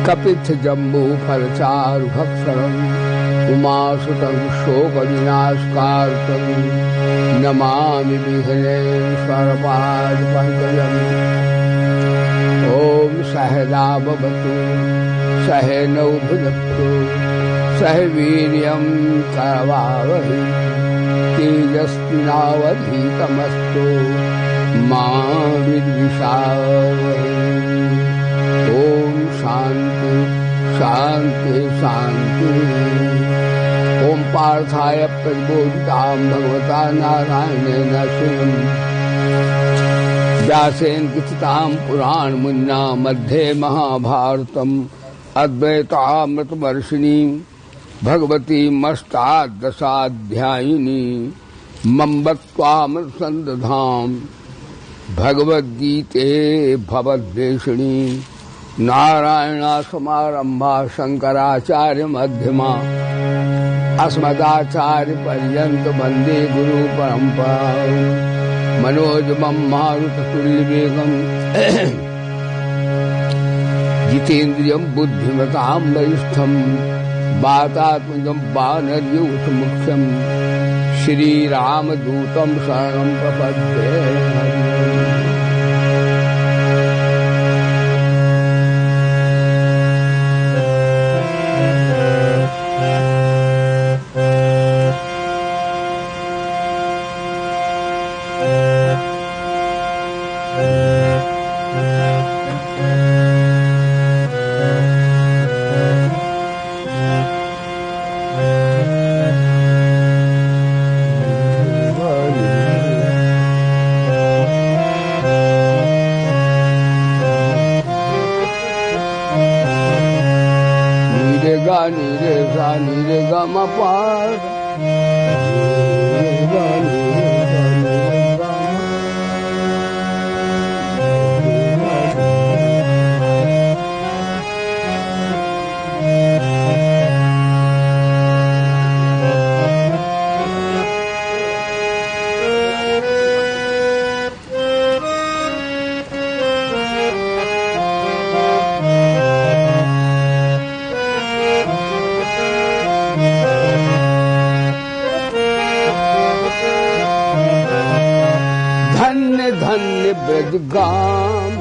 कपित्थ जम्बू फलचारु भक्षणं उमासुतं शोक विनाशकारकं नमामि विघ्नेश्वरपाद पंकजं। ओम सहना भवतु सहनौ भुनक्तु सह वीर्यं करवावहै तेजस्विनावधीतमस्तु मा विद्विषावहै। ओम शांति शांति शांति। ओम पार्थाय प्रबोधितां भगवता नारायणेन श्रियं व्यासेन लिखितां पुराण मुन्ना मध्ये महाभारतम् अद्वैतामृतवर्षिणीं भगवतीमष्टादशाध्यायिनी मम्बत्वामृतसन्दधां भगवद्गीते भवद्वेषिणी नारायणासमारम्भा शंकराचार्य मध्यमा अस्मदाचार्य पर्यंत वंदे गुरु परंपरा। मनोजमं मारुततुल्यवेगं जितेन्द्रियं बुद्धिमतां वरिष्ठं वातात्मजं वानरयूथमुख्यं श्रीरामदूतं शरणं प्रपद्ये। ब्रजगाम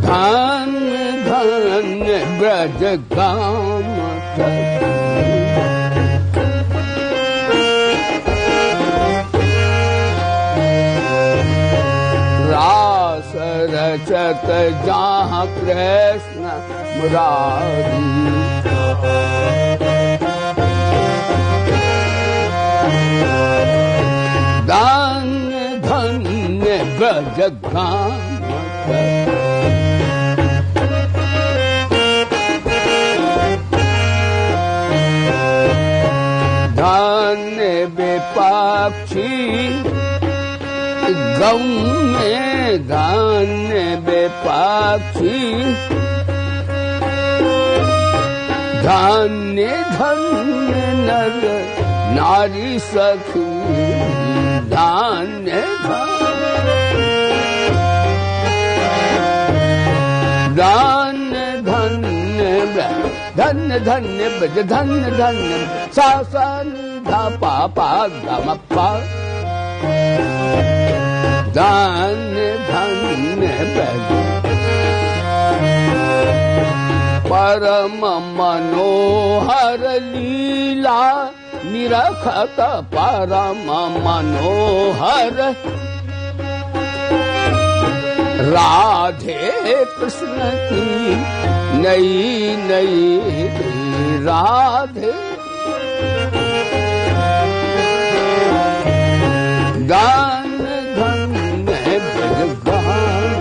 धन्य धन्य ब्रजगाम रास रचत जहाँ कृष्ण मुरारी धन्य धन्य ब्रजगाम धन्य विपक्षी गौ में धन्य विपक्षी धन्य धन्य नर नारी सखी धन्य धन्य धन्य धन्य धन्य ब्रज धन्य धन्य सा सा नि धा पा पा गा म पा धन्य धन्य ब्रज परम मनोहर लीला निरखत परम मनोहर राधे कृष्ण की नई नई राधे गान धन्य ब्रजगान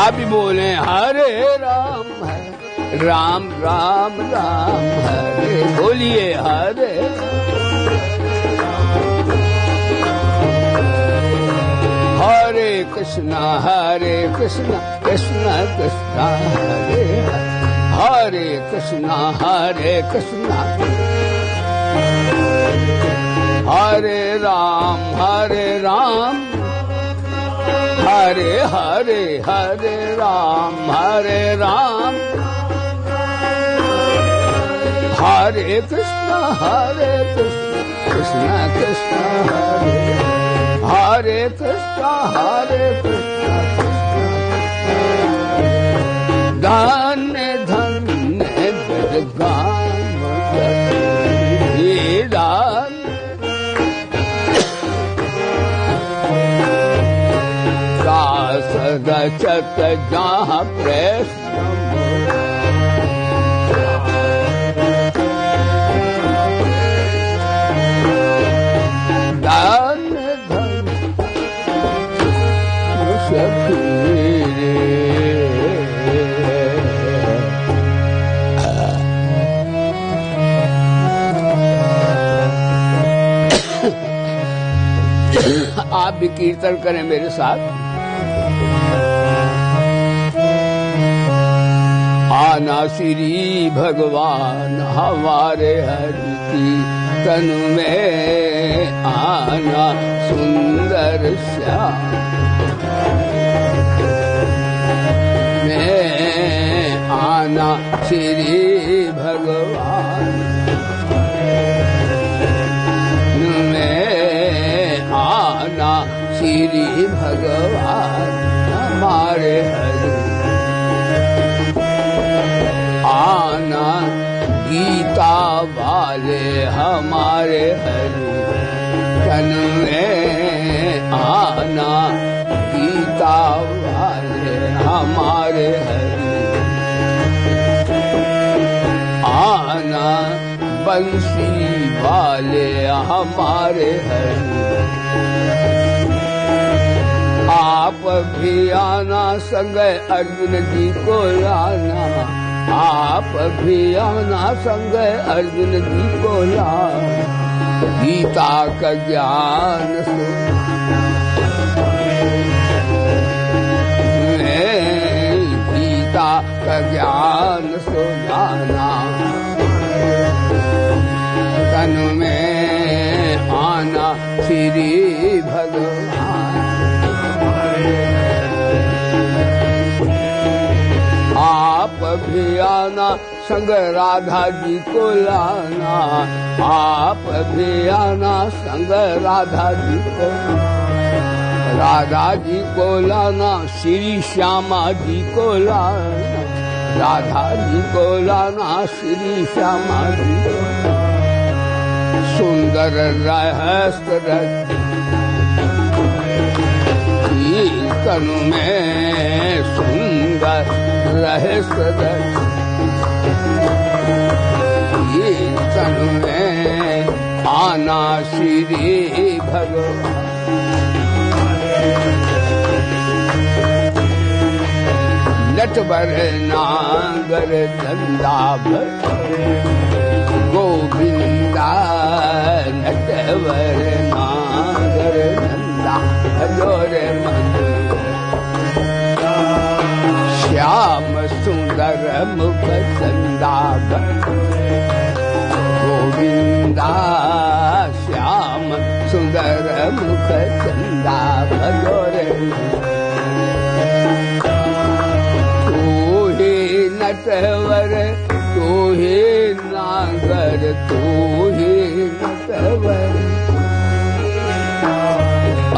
आप भी बोले हरे राम है राम राम राम हरे बोलिए हरे हरे कृष्णा कृष्णा कृष्णा हरे हरे हरे कृष्णा हरे कृष्णा हरे राम हरे राम हरे हरे हरे राम हरे कृष्णा कृष्णा कृष्णा हरे कृष्णा धन्य धन्य जगदान दान दास रचत जहाँ कृष्ण आप भी कीर्तन करें मेरे साथ। आना श्री भगवान हमारे हरि की तनु में आना सुंदर श्याम में आना श्री भगवान श्री भगवान हमारे हरि आना गीता वाले हमारे हरि तन में आना गीता वाले हमारे हरि आना बंसी वाले हमारे हरि आप भी आना संग अर्जुन जी को लाना आप भी आना संग अर्जुन जी को लाना गीता का ज्ञान गीता का ज्ञान सुनाना तन में आना श्री भगवान आप भी आना संग राधा जी को लाना आप भी आना संग राधा जी को लाना श्री श्यामा जी को लाना राधा जी को लाना श्री श्यामा जी को सुंदर रहस्य कीर्तन में सुंदर रहस्य कीर्तन में आना श्री भगवान नटवर नागर धंधावर गोविंदा नटवर नागर धंधा भजोरे मन श्याम सुंदर मुख चंदावर गोविंदा श्याम सुंदर मुख चंदा भजोरे नटवर तू ही नागर तू ही नटवर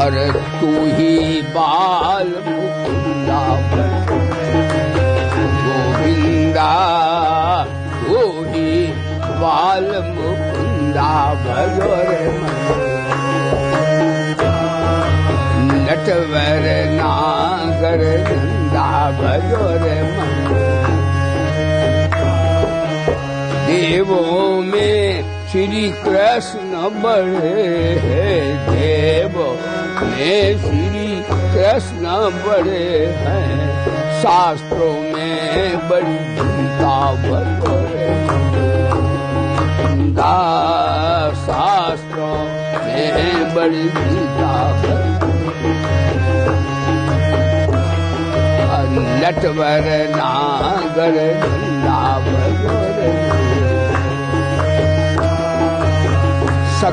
और तू ही बाल मुकुंदा गोविंदा तू ही बाल मुकुंदा भजोरे नटवर नागर नंदा भजोरे मन देवों में श्री कृष्ण बड़े हैं देवों में श्री कृष्ण बड़े हैं शास्त्रों में बड़ी गीता बड़े शास्त्रों में बड़ी गीता नटवर नागर नंदा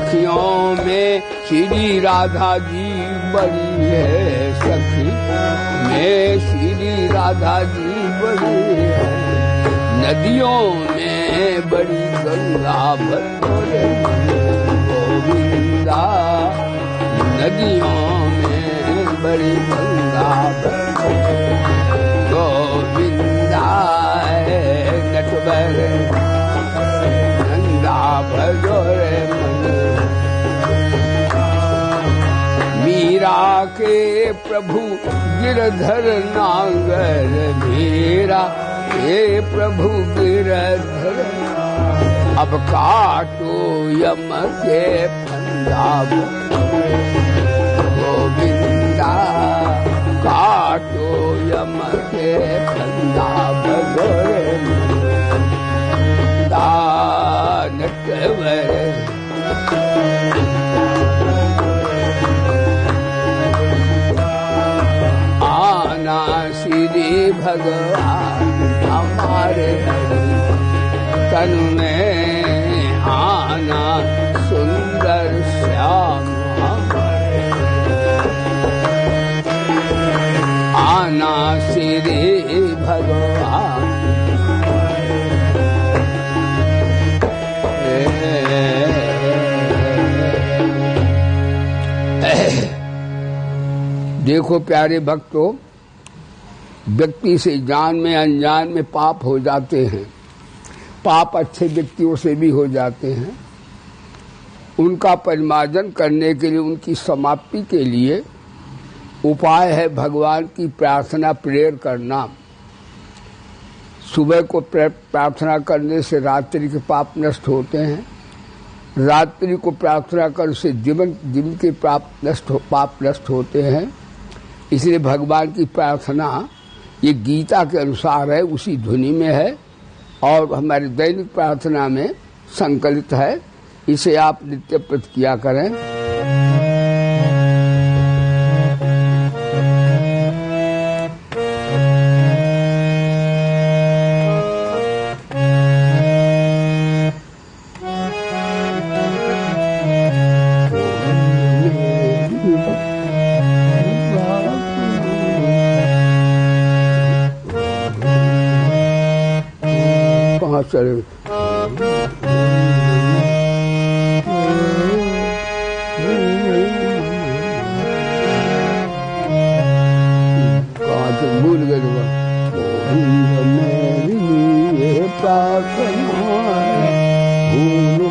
सखियों में श्री राधा जी बड़ी है, सखी में श्री राधा जी बड़ी है। नदियों में बड़ी गंगा बतोरे गोविंदा, नदियों में बड़ी गंगा बतोरे गोविंदा। नटवर नंदा भजोरे मीरा के प्रभु गिरधर नांगर, मीरा के प्रभु गिरधर। अब काटो यम के फंदा गोविंदा, काटो यम के फंदा भगोरे नटवर। आना श्री भगवान हमारे तन में, आना सुंदर श्याम हमारे, आना श्री भगवान। देखो प्यारे भक्तों, व्यक्ति से जान में अनजान में पाप हो जाते हैं। पाप अच्छे व्यक्तियों से भी हो जाते हैं। उनका परिमार्जन करने के लिए, उनकी समाप्ति के लिए उपाय है भगवान की प्रार्थना, प्रेयर करना। सुबह को प्रार्थना करने से रात्रि के पाप नष्ट होते हैं। रात्रि को प्रार्थना करने से दिन के पाप नष्ट होते हैं। इसलिए भगवान की प्रार्थना ये गीता के अनुसार है, उसी ध्वनि में है और हमारे दैनिक प्रार्थना में संकलित है। इसे आप नित्य प्रति किया करें। चले कहाँ से भूल गए मेरी प्रार्थना भूलो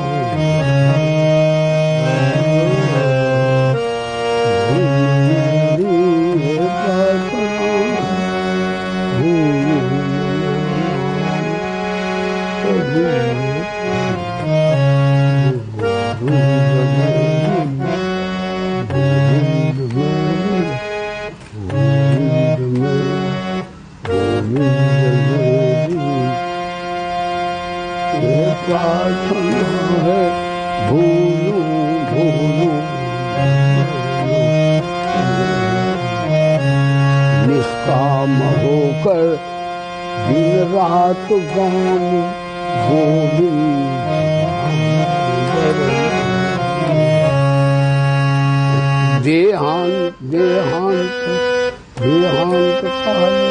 प्रार्थना है भूलू भूलू निष्काम होकर दिन रात गाऊं गोविंद देहांत देहांत देहांत काले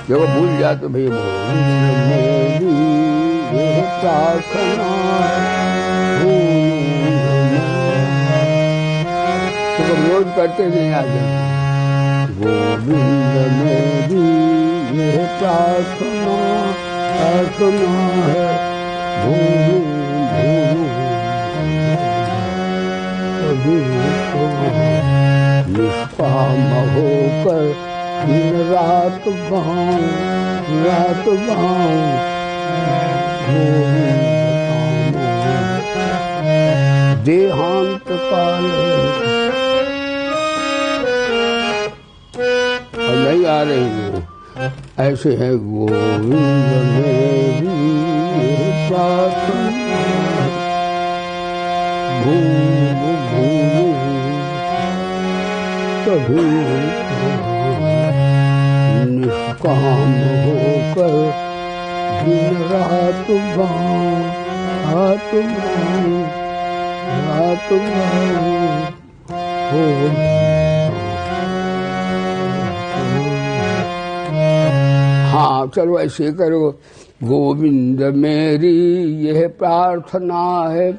जब भूल जाए तो भैया मेरी प्रार्थना तो रोज करते नहीं आगे गोविंद मेरी ये प्रार्थना प्रार्थना है निष्काम होकर दिन रात गाऊं देहांत काले नहीं आ रही वो ऐसे है गोविंद मेरी प्रार्थना भूलू भूलू कभी निष्काम होकर दिन रात गाऊं, रात गाऊं, रात गाऊं, हाँ चलो ऐसे करो। गोविंद मेरी यह प्रार्थना है,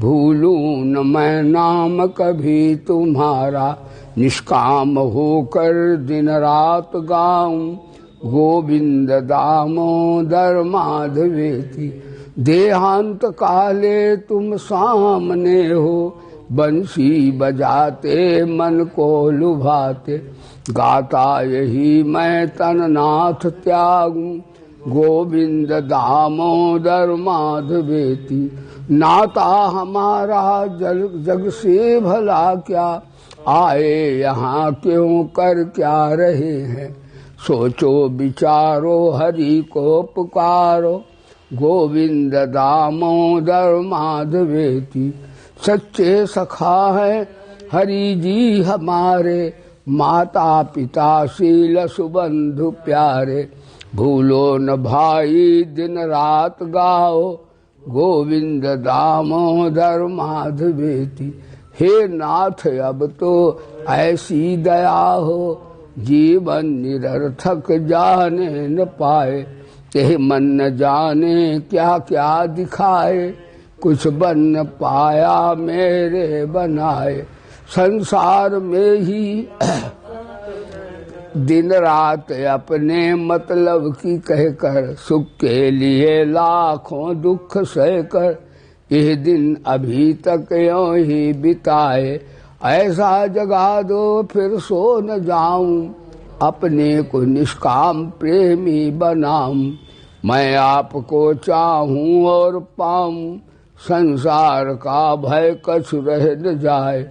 भूलूं न मैं नाम कभी तुम्हारा, निष्काम होकर दिन रात गाऊं। गोविंद दामोदर माधवेति, देहांत काले तुम सामने हो, बंसी बजाते मन को लुभाते, गाता यही मैं तननाथ त्यागूं। गोविंद दामोदर माधवेति, नाता हमारा जग से भला क्या, आए यहाँ क्यों कर क्या रहे हैं, सोचो विचारो हरि को पुकारो। गोविंद दामोदर माधवेति, सच्चे सखा है हरि जी हमारे, माता पिता शील सुबंधु प्यारे, भूलो न भाई दिन रात गाओ। गोविंद दामोदर माधवेति, हे नाथ अब तो ऐसी दया हो, जीवन निरर्थक जाने न पाए, यह मन न जाने क्या क्या दिखाए, कुछ बन न पाया मेरे बनाए। संसार में ही दिन रात अपने मतलब की कहकर, सुख के लिए लाखों दुख सहकर, यह दिन अभी तक यूं ही बिताए, ऐसा जगा दो फिर सो न जाऊं, अपने को निष्काम प्रेमी बनाऊं। मैं आपको चाहूं और पाऊं, संसार का भय कछु रह न जाए,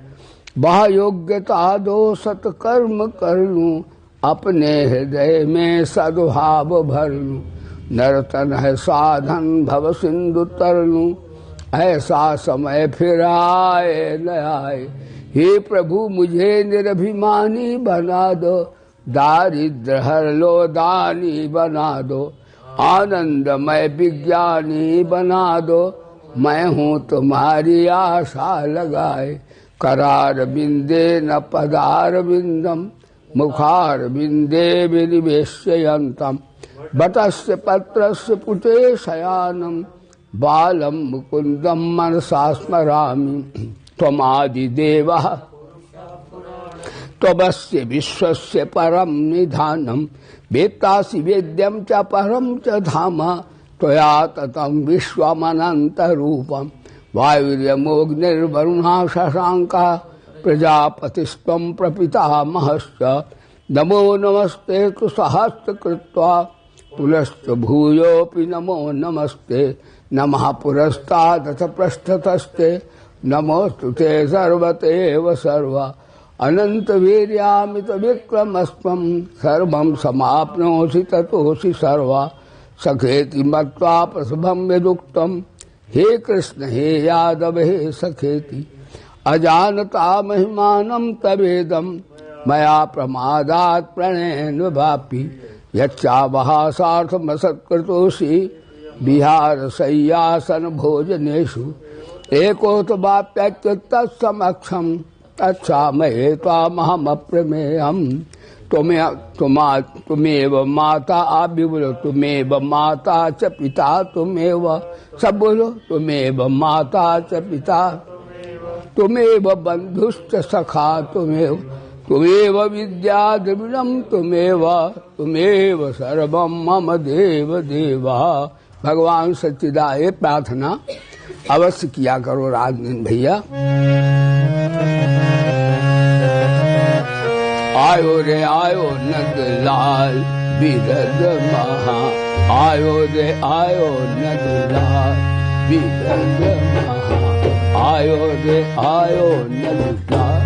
वह योग्यता दो सत्कर्म कर लूं, अपने हृदय में सद्भाव भर लूं। नर्तन है साधन भव सिंधु तर लूं, ऐसा समय फिर आए न आए। हे प्रभु मुझे निरभिमानी बना दो, दारिद्र हर लो दानी बना दो, आनंदमय विज्ञानी बना दो। मैं हूँ तुम्हारी आशा लगाए, करार बिंदे न पदार बिंदम, मुखार बिंदे विनिवेश्ययन्तम, बतस्य पत्रस्य पुटे शयानम, बालम मुकुंदम मनसा स्मरामि। त्वमादिदेवः त्वमस्य विश्वस्य परम निधानम, वेत्तासि वेद्यं च परम च धाम, त्वया ततं विश्वमनंत रूपम, वायुर्यमोऽग्निर्वरुणः शशांका, प्रजापतिस्त्वं प्रपितामहश्च। नमो नमस्ते तु सहस्रकृत्वा, पुनश्च भूयोऽपि नमो नमस्ते। नमः पुरस्तादथ पृष्ठतस्ते, नमोस्तुते सर्वतेव सर्वा। अनंत वीर्यामित विक्रमस्त्वं, सर्वं समाप्नोषि ततोषि सर्वा। सखेति मत्वा प्रसभं यदुक्तम्, हे कृष्ण हे यादव हे सखेति, अजानता महिमानं तवेदं, मया प्रमादात् प्रणयेन वापि। यच्चावहासार्थमसत्कृतोषि, विहार शय्यासन भोजनेषु, एकोऽथवाप्यच्युतसमक्षं, तच्छामहे त्वामहमप्रमेयम्। तुमेव माता आबि बोलो, तुमेव माता च पिता तुमेव, सब बोलो तुमेव माता च पिता, तुमेव बंधुश्च सखा तुमेव, तुमेव विद्या द्रविणम तुमेव, तुमेव सर्वम मम देव देवा। भगवान सच्चिदानंद, ये प्रार्थना अवश्य किया करो राजनीन भैया। आयो रे आयो नंदलाल बिरद महा, आयो रे आयो नंदलाल बिरद महा, आयो रे आयो नंदलाल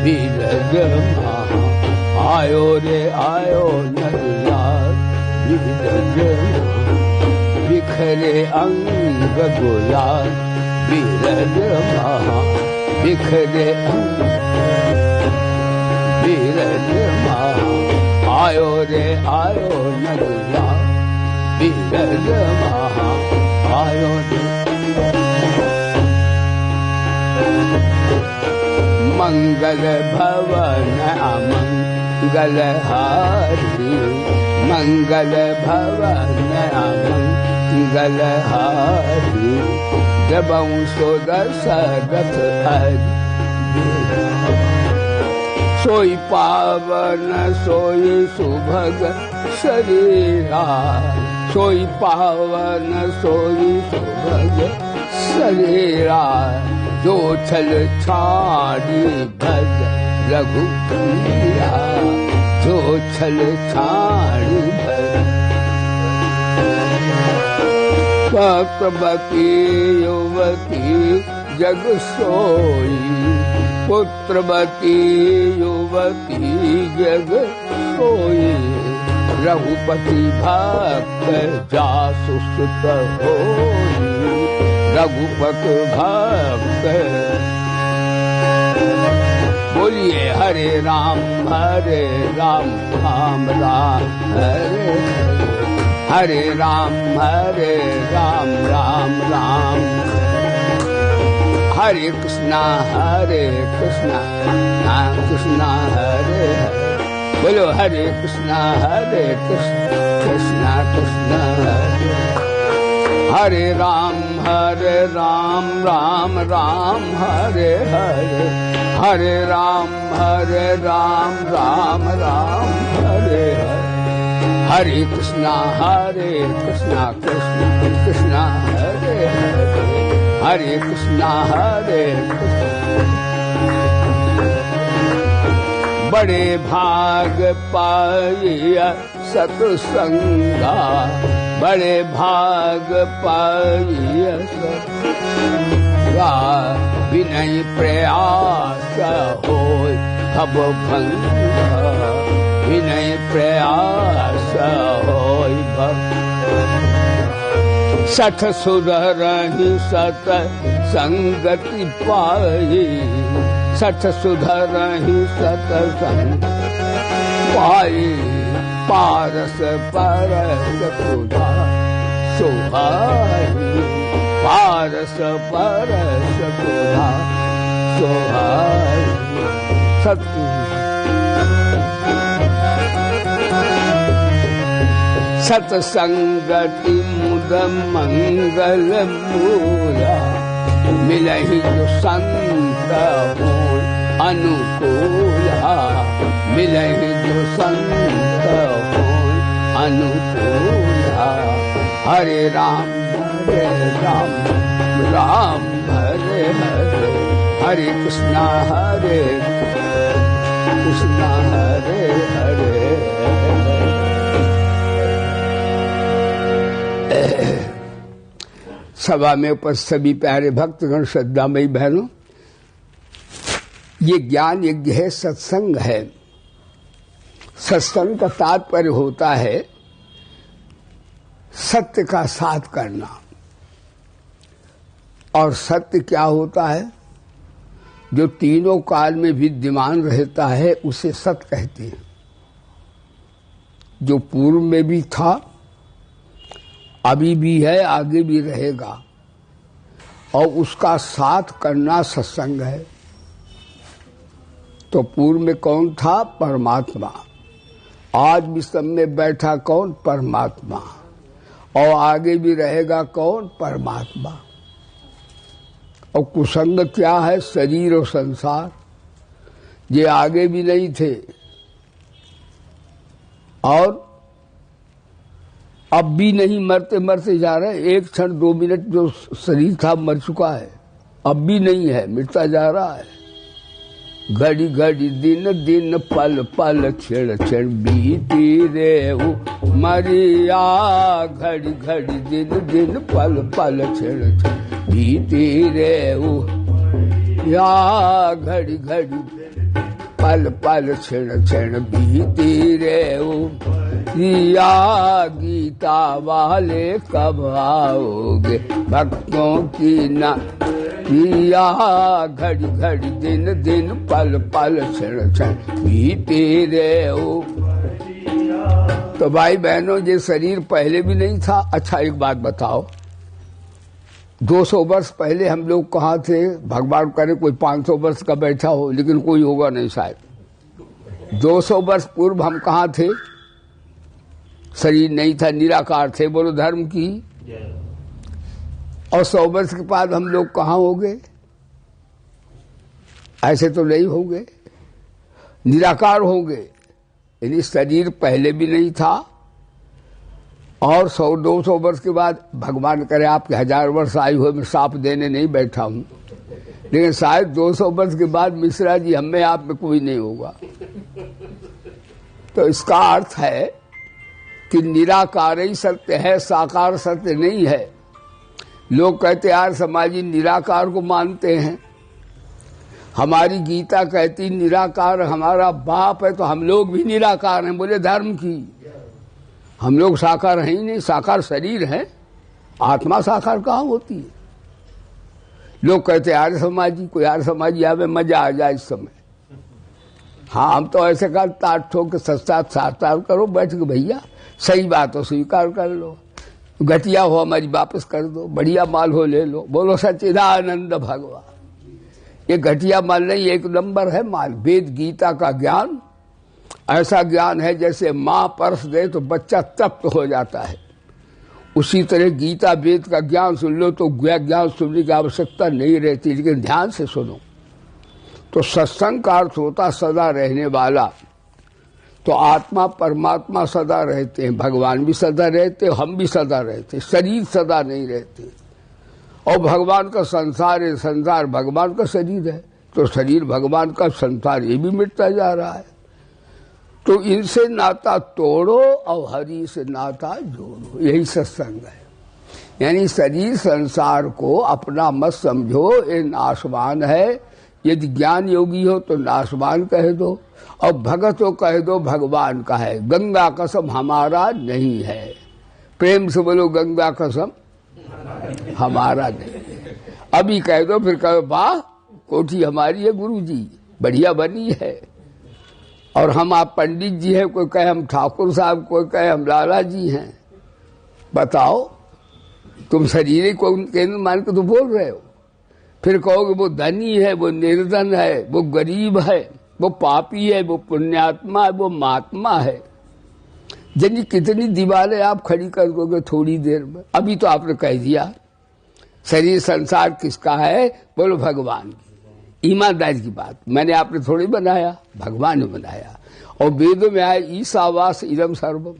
बिरद महा, आयो रे आयो नंदलाल बिरद महा। बिखरे अंग गुलाल बिरद महा, बिखरे अंग बिरद महा, आयो रे आयो नंदलाल बिरज महाआयो मंगल भवन अमंगल हारी मंगल भवन अमंगल हारी जबऊ सो दशरथ सोई पावन सोई सुभग शरीरा सोई पावन सोई सुभग शरीरा जो छल छाड़ी भज रघुवीरा जो छल छाड़ी भज पुत्रवती युवती जग सोई पुत्रवती युवती जग सोई रघुपति भक्त जासु सुत होई रघुपति भक्त बोलिए हरे राम राम राम हरे राम राम राम हरे कृष्णा कृष्णा कृष्णा हरे बोलो हरे कृष्णा कृष्णा कृष्णा हरे राम राम राम हरे हरे हरे राम राम राम हरे हरे हरे कृष्णा कृष्णा कृष्णा हरे हरे हरे कृष्णा बड़े भाग पाइया सत्संगा बड़े भाग पाइया सत्संगा विनय प्रयास होय तब भंगा विनय प्रयास होय सठ सुधरहि सत संगति पाई सठ सुधरहि सत संग पाई पारस परस सुधा सुहाई पारस परस सुधा सुहाई सत्संगति मुद मंगल मूला मिलहि जो संत हो अनुकूला मिलहि जो संत हो अनुकूला हरे राम राम हरे हरे हरे कृष्णा हरे हरे सभा में उपस्थित सभी प्यारे भक्तगण श्रद्धामयी बहनों, ये ज्ञान यज्ञ है, सत्संग है। सत्संग का तात्पर्य होता है सत्य का साथ करना। और सत्य क्या होता है? जो तीनों काल में विद्यमान रहता है उसे सत्य कहते हैं। जो पूर्व में भी था, अभी भी है, आगे भी रहेगा, और उसका साथ करना सत्संग है। तो पूर्व में कौन था? परमात्मा। आज भी सब में बैठा कौन? परमात्मा। और आगे भी रहेगा कौन? परमात्मा। और कुसंग क्या है? शरीर और संसार। ये आगे भी नहीं थे और अब भी नहीं, मरते मरते जा रहे। एक क्षण 2 मिनट जो शरीर था मर चुका है, अब भी नहीं है, मिटता जा रहा है। घड़ी घड़ी दिन दिन पल पल क्षण क्षण बीती रे मरिया। घड़ी घड़ी दिन दिन पल पल क्षण क्षण बीती रे या। घड़ी घड़ी पल पल क्षण क्षण बीती रे या। गीता वाले कब आओगे भक्तों की ना या। घड़ी घड़ी दिन दिन पल पल क्षण क्षण बीते रे तो भाई बहनों, ये शरीर पहले भी नहीं था। अच्छा एक बात बताओ, 200 वर्ष पहले हम लोग कहाँ थे? भगवान करे कोई 500 वर्ष का बैठा हो, लेकिन कोई होगा नहीं शायद। 200 वर्ष पूर्व हम कहाँ थे? शरीर नहीं था, निराकार थे। बोलो धर्म की। और 100 वर्ष के बाद हम लोग कहाँ होंगे? ऐसे तो नहीं होंगे, निराकार होंगे। यानी शरीर पहले भी नहीं था, और 100-200 वर्ष के बाद भगवान करे आपके 1000 वर्ष आयु हो। मैं साफ देने नहीं बैठा हूं, लेकिन शायद 200 वर्ष के बाद मिश्रा जी हमें आप में कोई नहीं होगा। तो इसका अर्थ है कि निराकार ही सत्य है, साकार सत्य नहीं है। लोग कहते यार समाजी निराकार को मानते हैं। हमारी गीता कहती निराकार हमारा बाप है, तो हम लोग भी निराकार हैं। बोले धर्म की। हम लोग साकार हैं ही नहीं, साकार शरीर है, आत्मा साकार कहाँ होती है? लोग कहते आर्य समाजी, कोई आर्य समाजी आवे मजा आ जाए इस समय। हाँ, हम तो ऐसे कर ताट ठोक के साक्षात्कार करो, बैठ के भैया सही बात हो स्वीकार कर लो, घटिया हो हमारी वापस कर दो, बढ़िया माल हो ले लो। बोलो सच्चिदानंद भगवान। ये घटिया माल नहीं, एक नंबर है माल। वेद गीता का ज्ञान ऐसा ज्ञान है जैसे माँ परस दे तो बच्चा तप्त हो जाता है। उसी तरह गीता वेद का ज्ञान सुन लो तो ज्ञान सुनने की आवश्यकता नहीं रहती, लेकिन ध्यान से सुनो। तो सत्संग का अर्थ होता सदा रहने वाला। तो आत्मा परमात्मा सदा रहते हैं, भगवान भी सदा रहते, हम भी सदा रहते, शरीर सदा नहीं रहते। और भगवान का संसार है, संसार भगवान का शरीर है, तो शरीर भगवान का, संसार ये भी मिटता जा रहा है। तो इनसे नाता तोड़ो और हरि से नाता जोड़ो, यही सत्संग है। यानी शरीर संसार को अपना मत समझो, ये नाशवान है। यदि ज्ञान योगी हो तो नाशवान कह दो, और भगत हो कह दो भगवान का है। गंगा कसम हमारा नहीं है। प्रेम से बोलो गंगा कसम हमारा नहीं। अभी कह दो, फिर कहो वाह कोठी हमारी है गुरु जी, बढ़िया बनी है। और हम आप पंडित जी हैं, कोई कहे हम ठाकुर साहब, कोई कहे हम लाला जी हैं। बताओ, तुम शरीर को केंद्र मान के तो बोल रहे हो। फिर कहोगे वो धनी है, वो निर्धन है, वो गरीब है, वो पापी है, वो पुण्यात्मा है, वो महात्मा है। जनी कितनी दीवारें आप खड़ी कर दोगे थोड़ी देर में। अभी तो आपने कह दिया शरीर संसार किसका है? बोलो भगवान की। ईमानदारी की बात, मैंने आपने थोड़ी बनाया, भगवान ने बनाया। और वेदों में आया ईशावास इदम सर्वम।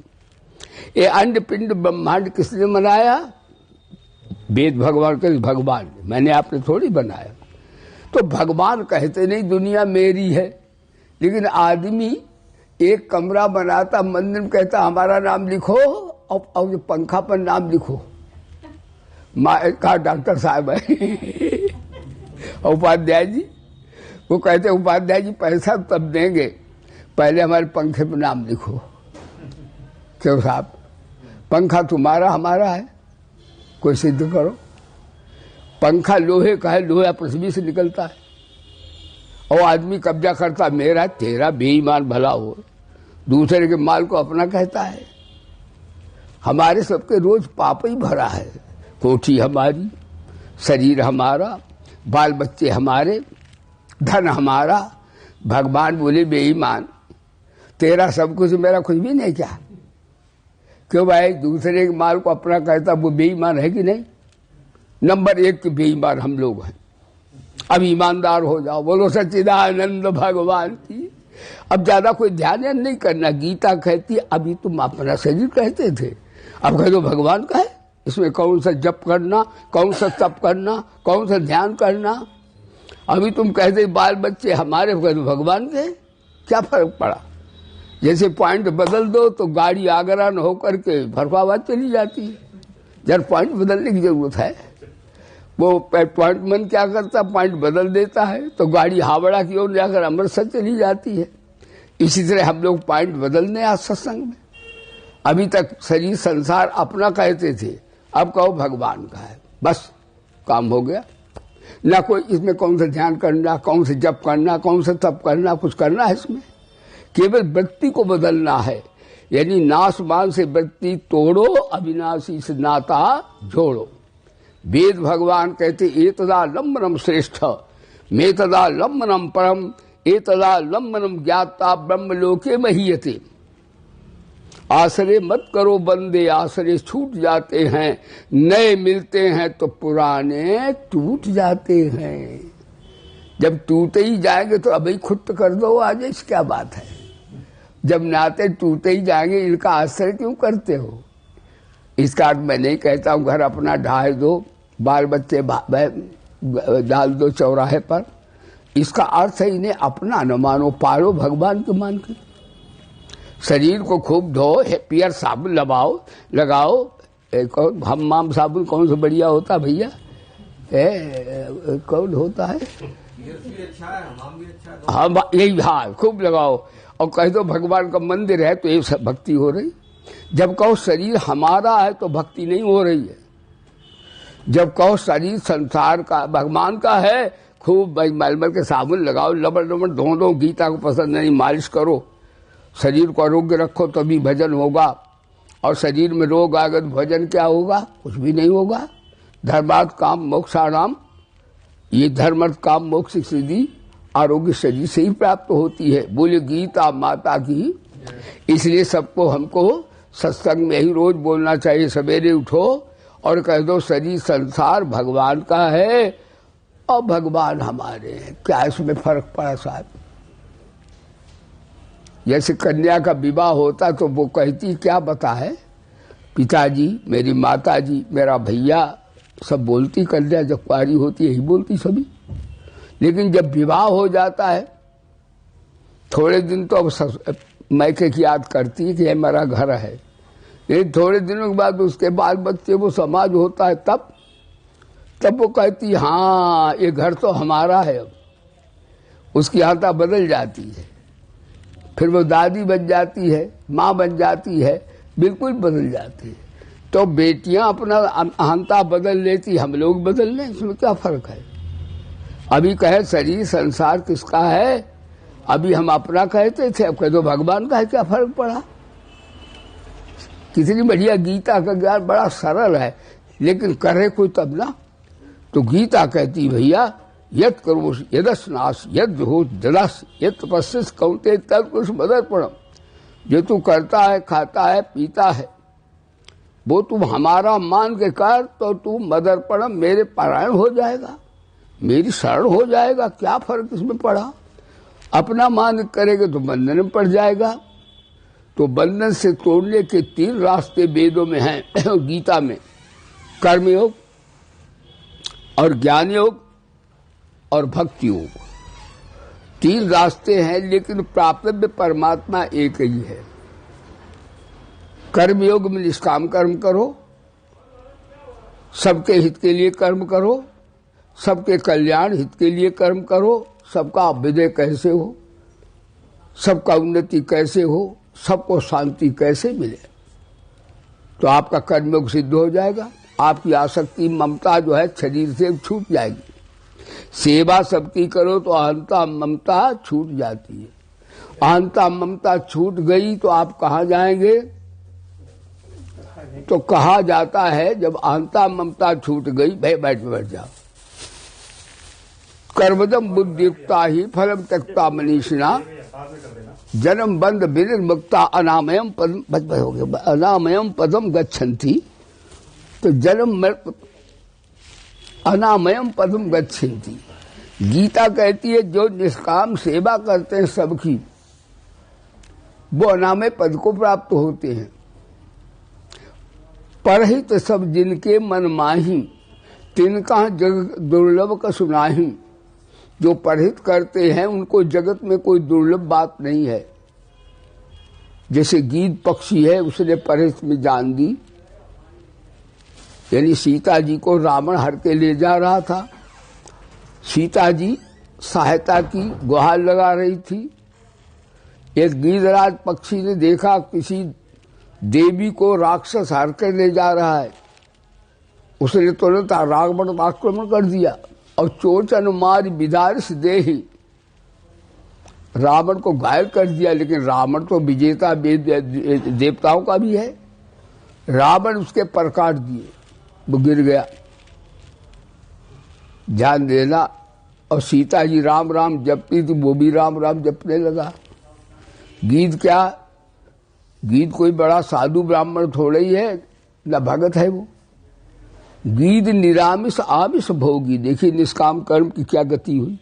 ये अंड पिंड ब्रह्मांड किसने बनाया? वेद भगवान के, भगवान ने, मैंने आपने थोड़ी बनाया। तो भगवान कहते नहीं दुनिया मेरी है, लेकिन आदमी एक कमरा बनाता, मंदिर में कहता हमारा नाम लिखो, और जो पंखा पर नाम लिखो। कहा डॉक्टर साहब है उपाध्याय जी, वो कहते उपाध्याय जी पैसा तब देंगे, पहले हमारे पंखे पर नाम लिखो। क्यों साहब, पंखा तुम्हारा हमारा है, कोई सिद्ध करो। पंखा लोहे का है, लोहा पृथ्वी से निकलता है, और आदमी कब्जा करता मेरा तेरा, बेईमान भला हो, दूसरे के माल को अपना कहता है। हमारे सबके रोज पाप ही भरा है। कोठी हमारी, शरीर हमारा, बाल बच्चे हमारे, धन हमारा। भगवान बोले बेईमान, तेरा सब कुछ मेरा कुछ भी नहीं क्या? क्यों भाई, दूसरे के माल को अपना कहता, वो बेईमान है कि नहीं? नंबर 1 के बेईमान हम लोग हैं। अब ईमानदार हो जाओ, बोलो सच्चिदानंद भगवान की। अब ज्यादा कोई ध्यान नहीं करना। गीता कहती अभी तुम अपना शरीर कहते थे, अब कह दो भगवान का है। इसमें कौन सा जप करना, कौन सा तप करना, कौन सा ध्यान करना? अभी तुम कहते बाल बच्चे हमारे, कह दो भगवान के। क्या फर्क पड़ा? जैसे पॉइंट बदल दो तो गाड़ी आगरा न होकर के फरफाबाद चली जाती है। जब पॉइंट बदलने की जरूरत है, वो पॉइंट मन क्या करता, पॉइंट बदल देता है, तो गाड़ी हावड़ा की ओर जाकर अमृतसर चली जाती है। इसी तरह हम लोग पॉइंट बदलने आज सत्संग में। अभी तक शरीर संसार अपना कहते थे, अब कहो भगवान का है, बस काम हो गया। ना कोई इसमें कौन सा ध्यान करना, कौन से जप करना, कौन सा तप करना, कुछ करना है इसमें? केवल व्यक्ति को बदलना है। यानी नाशमान से वृत्ति तोड़ो, अविनाशी से नाता जोड़ो। वेद भगवान कहते एतदा लंबनम श्रेष्ठ मेतदा लंबनम परम एतदा लंबनम ज्ञाता ब्रह्मलोके महीयते। आश्रय मत करो बंदे, आश्रय छूट जाते हैं, नए मिलते हैं तो पुराने टूट जाते हैं। जब टूटे ही जाएंगे तो अभी खुद कर दो, आज इस क्या बात है। जब नाते टूटे ही जाएंगे, इनका आश्रय क्यों करते हो। इसका अर्थ मैं नहीं कहता हूं घर अपना ढाल दो, बाल बच्चे डाल दो चौराहे पर। इसका अर्थ है इन्हें अपना न मानो, पालो भगवान के मान के। शरीर को खूब धो, पियर साबुन लगाओ। एक और हम्माम साबुन कौन सा बढ़िया होता भैया, कौन होता है, हाँ यही, हाँ खूब लगाओ और कह दो भगवान का मंदिर है तो ये सब भक्ति हो रही। जब कहो शरीर हमारा है तो भक्ति नहीं हो रही है। जब कहो शरीर संसार का भगवान का है, खूब मलमल के साबुन लगाओ, लबड़ लबड़ धो दो, गीता को पसंद नहीं, मालिश करो, शरीर को आरोग्य रखो तभी भजन होगा। और शरीर में रोग आ गए तो भजन क्या होगा, कुछ भी नहीं होगा। धर्मार्थ काम मोक्षाणाम, ये धर्म अर्थ काम मोक्ष सिद्धि आरोग्य शरीर से ही प्राप्त होती है। बोले गीता माता की। इसलिए सबको हमको सत्संग में ही रोज बोलना चाहिए। सवेरे उठो और कह दो शरीर संसार भगवान का है और भगवान हमारे हैं। क्या इसमें फर्क पड़ा साहब। जैसे कन्या का विवाह होता तो वो कहती क्या बता है, पिताजी, मेरी माताजी, मेरा भैया, सब बोलती कन्या जब कुंवारी होती है, यही बोलती सभी। लेकिन जब विवाह हो जाता है थोड़े दिन तो अब मैके की याद करती है कि ये मेरा घर है। लेकिन थोड़े दिनों के बाद उसके बाल बच्चे, वो समाज होता है, तब वो कहती हाँ ये घर तो हमारा है। अब उसकी हालत बदल जाती है, फिर वो दादी बन जाती है, माँ बन जाती है, बिल्कुल बदल जाती है। तो बेटियां अपना अहंता बदल लेती, हम लोग बदल लें, इसमें क्या फर्क है। अभी कहे शरीर संसार किसका है, अभी हम अपना कहते थे, अब कह दो भगवान का है, क्या फर्क पड़ा। कितनी बढ़िया गीता का ज्ञान, बड़ा सरल है, लेकिन करे कोई तब ना। तो गीता कहती भैया यद करो यदस्नाश यद हो जदस यद तपस्या कौते तद कुछ मदर्पणम। जो तू करता है, खाता है, पीता है, वो तुम हमारा मान के कर तो तू मदर्पणम मेरे पारायण हो जाएगा, मेरी शरण हो जाएगा। क्या फर्क इसमें पड़ा। अपना मान करेगा तो बंधन में पड़ जाएगा। तो बंधन से तोड़ने के 3 रास्ते वेदों में हैं गीता में, कर्मयोग और ज्ञान योग और भक्ति योग। 3 रास्ते हैं, लेकिन प्राप्तव्य परमात्मा एक ही है। कर्मयोग में निष्काम कर्म करो, सबके हित के लिए कर्म करो, सबके कल्याण हित के लिए कर्म करो, सबका अभ्युदय कैसे हो, सबका उन्नति कैसे हो, सबको शांति कैसे मिले, तो आपका कर्मयोग सिद्ध हो जाएगा। आपकी आसक्ति ममता जो है शरीर से छूट जाएगी। सेवा सबकी करो तो अहंता ममता छूट जाती है। अहंता ममता छूट गई तो आप कहाँ जाएंगे। तो कहा जाता है जब अहंता ममता छूट गई, भाई बैठ जाओ। कर्मदम बुद्धियुक्ता ही फलम त्यक्ता मनीषिणा जन्म बंध विनिर्मुक्ता अनामयम पदम हो गया, अनामयम पदम गच्छन्ति। तो जन्म अनामयम पदम गच्छन्ति। गीता कहती है जो निष्काम सेवा करते हैं सबकी, वो अनामय पद को प्राप्त होते हैं। परहित सब जिनके मन माही, तिनका जग दुर्लभ का सुनाही। जो परहित करते हैं उनको जगत में कोई दुर्लभ बात नहीं है। जैसे गीत पक्षी है, उसने परहित में जान दी, यानी सीता जी को रावण हर के ले जा रहा था। सीता जी सहायता की गुहार लगा रही थी। एक गिरिराज पक्षी ने देखा किसी देवी को राक्षस हर के ले जा रहा है, उसने तुरंत रावण आक्रमण कर दिया और चोचन मार विदारिस देहि। रावण को घायल कर दिया, लेकिन रावण तो विजेता देवताओं का भी है। रावण उसके पर काट दिए, वो गिर गया। ध्यान देना। और सीता जी राम राम जपती थी, वो भी राम राम जपने लगा। गीत क्या, गीत कोई बड़ा साधु ब्राह्मण थोड़ा ही है, न भगत है वो। गीत निरामिष आमिष भोगी। देखिए निष्काम कर्म की क्या गति हुई।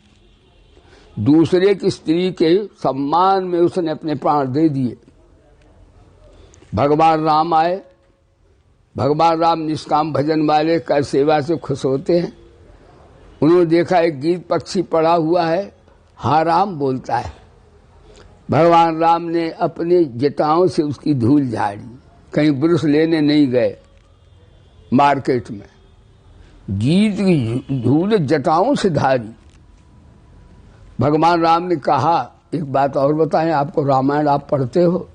दूसरे की स्त्री के सम्मान में उसने अपने प्राण दे दिए। भगवान राम आए। भगवान राम निष्काम भजन वाले कर सेवा से खुश होते हैं। उन्होंने देखा एक गीत पक्षी पड़ा हुआ है, हा राम बोलता है। भगवान राम ने अपने जटाओं से उसकी धूल झाड़ी। कहीं ब्रश लेने नहीं गए मार्केट में, गीत की धूल जटाओं से धारी। भगवान राम ने कहा, एक बात और बताएं आपको, रामायण आप पढ़ते हो।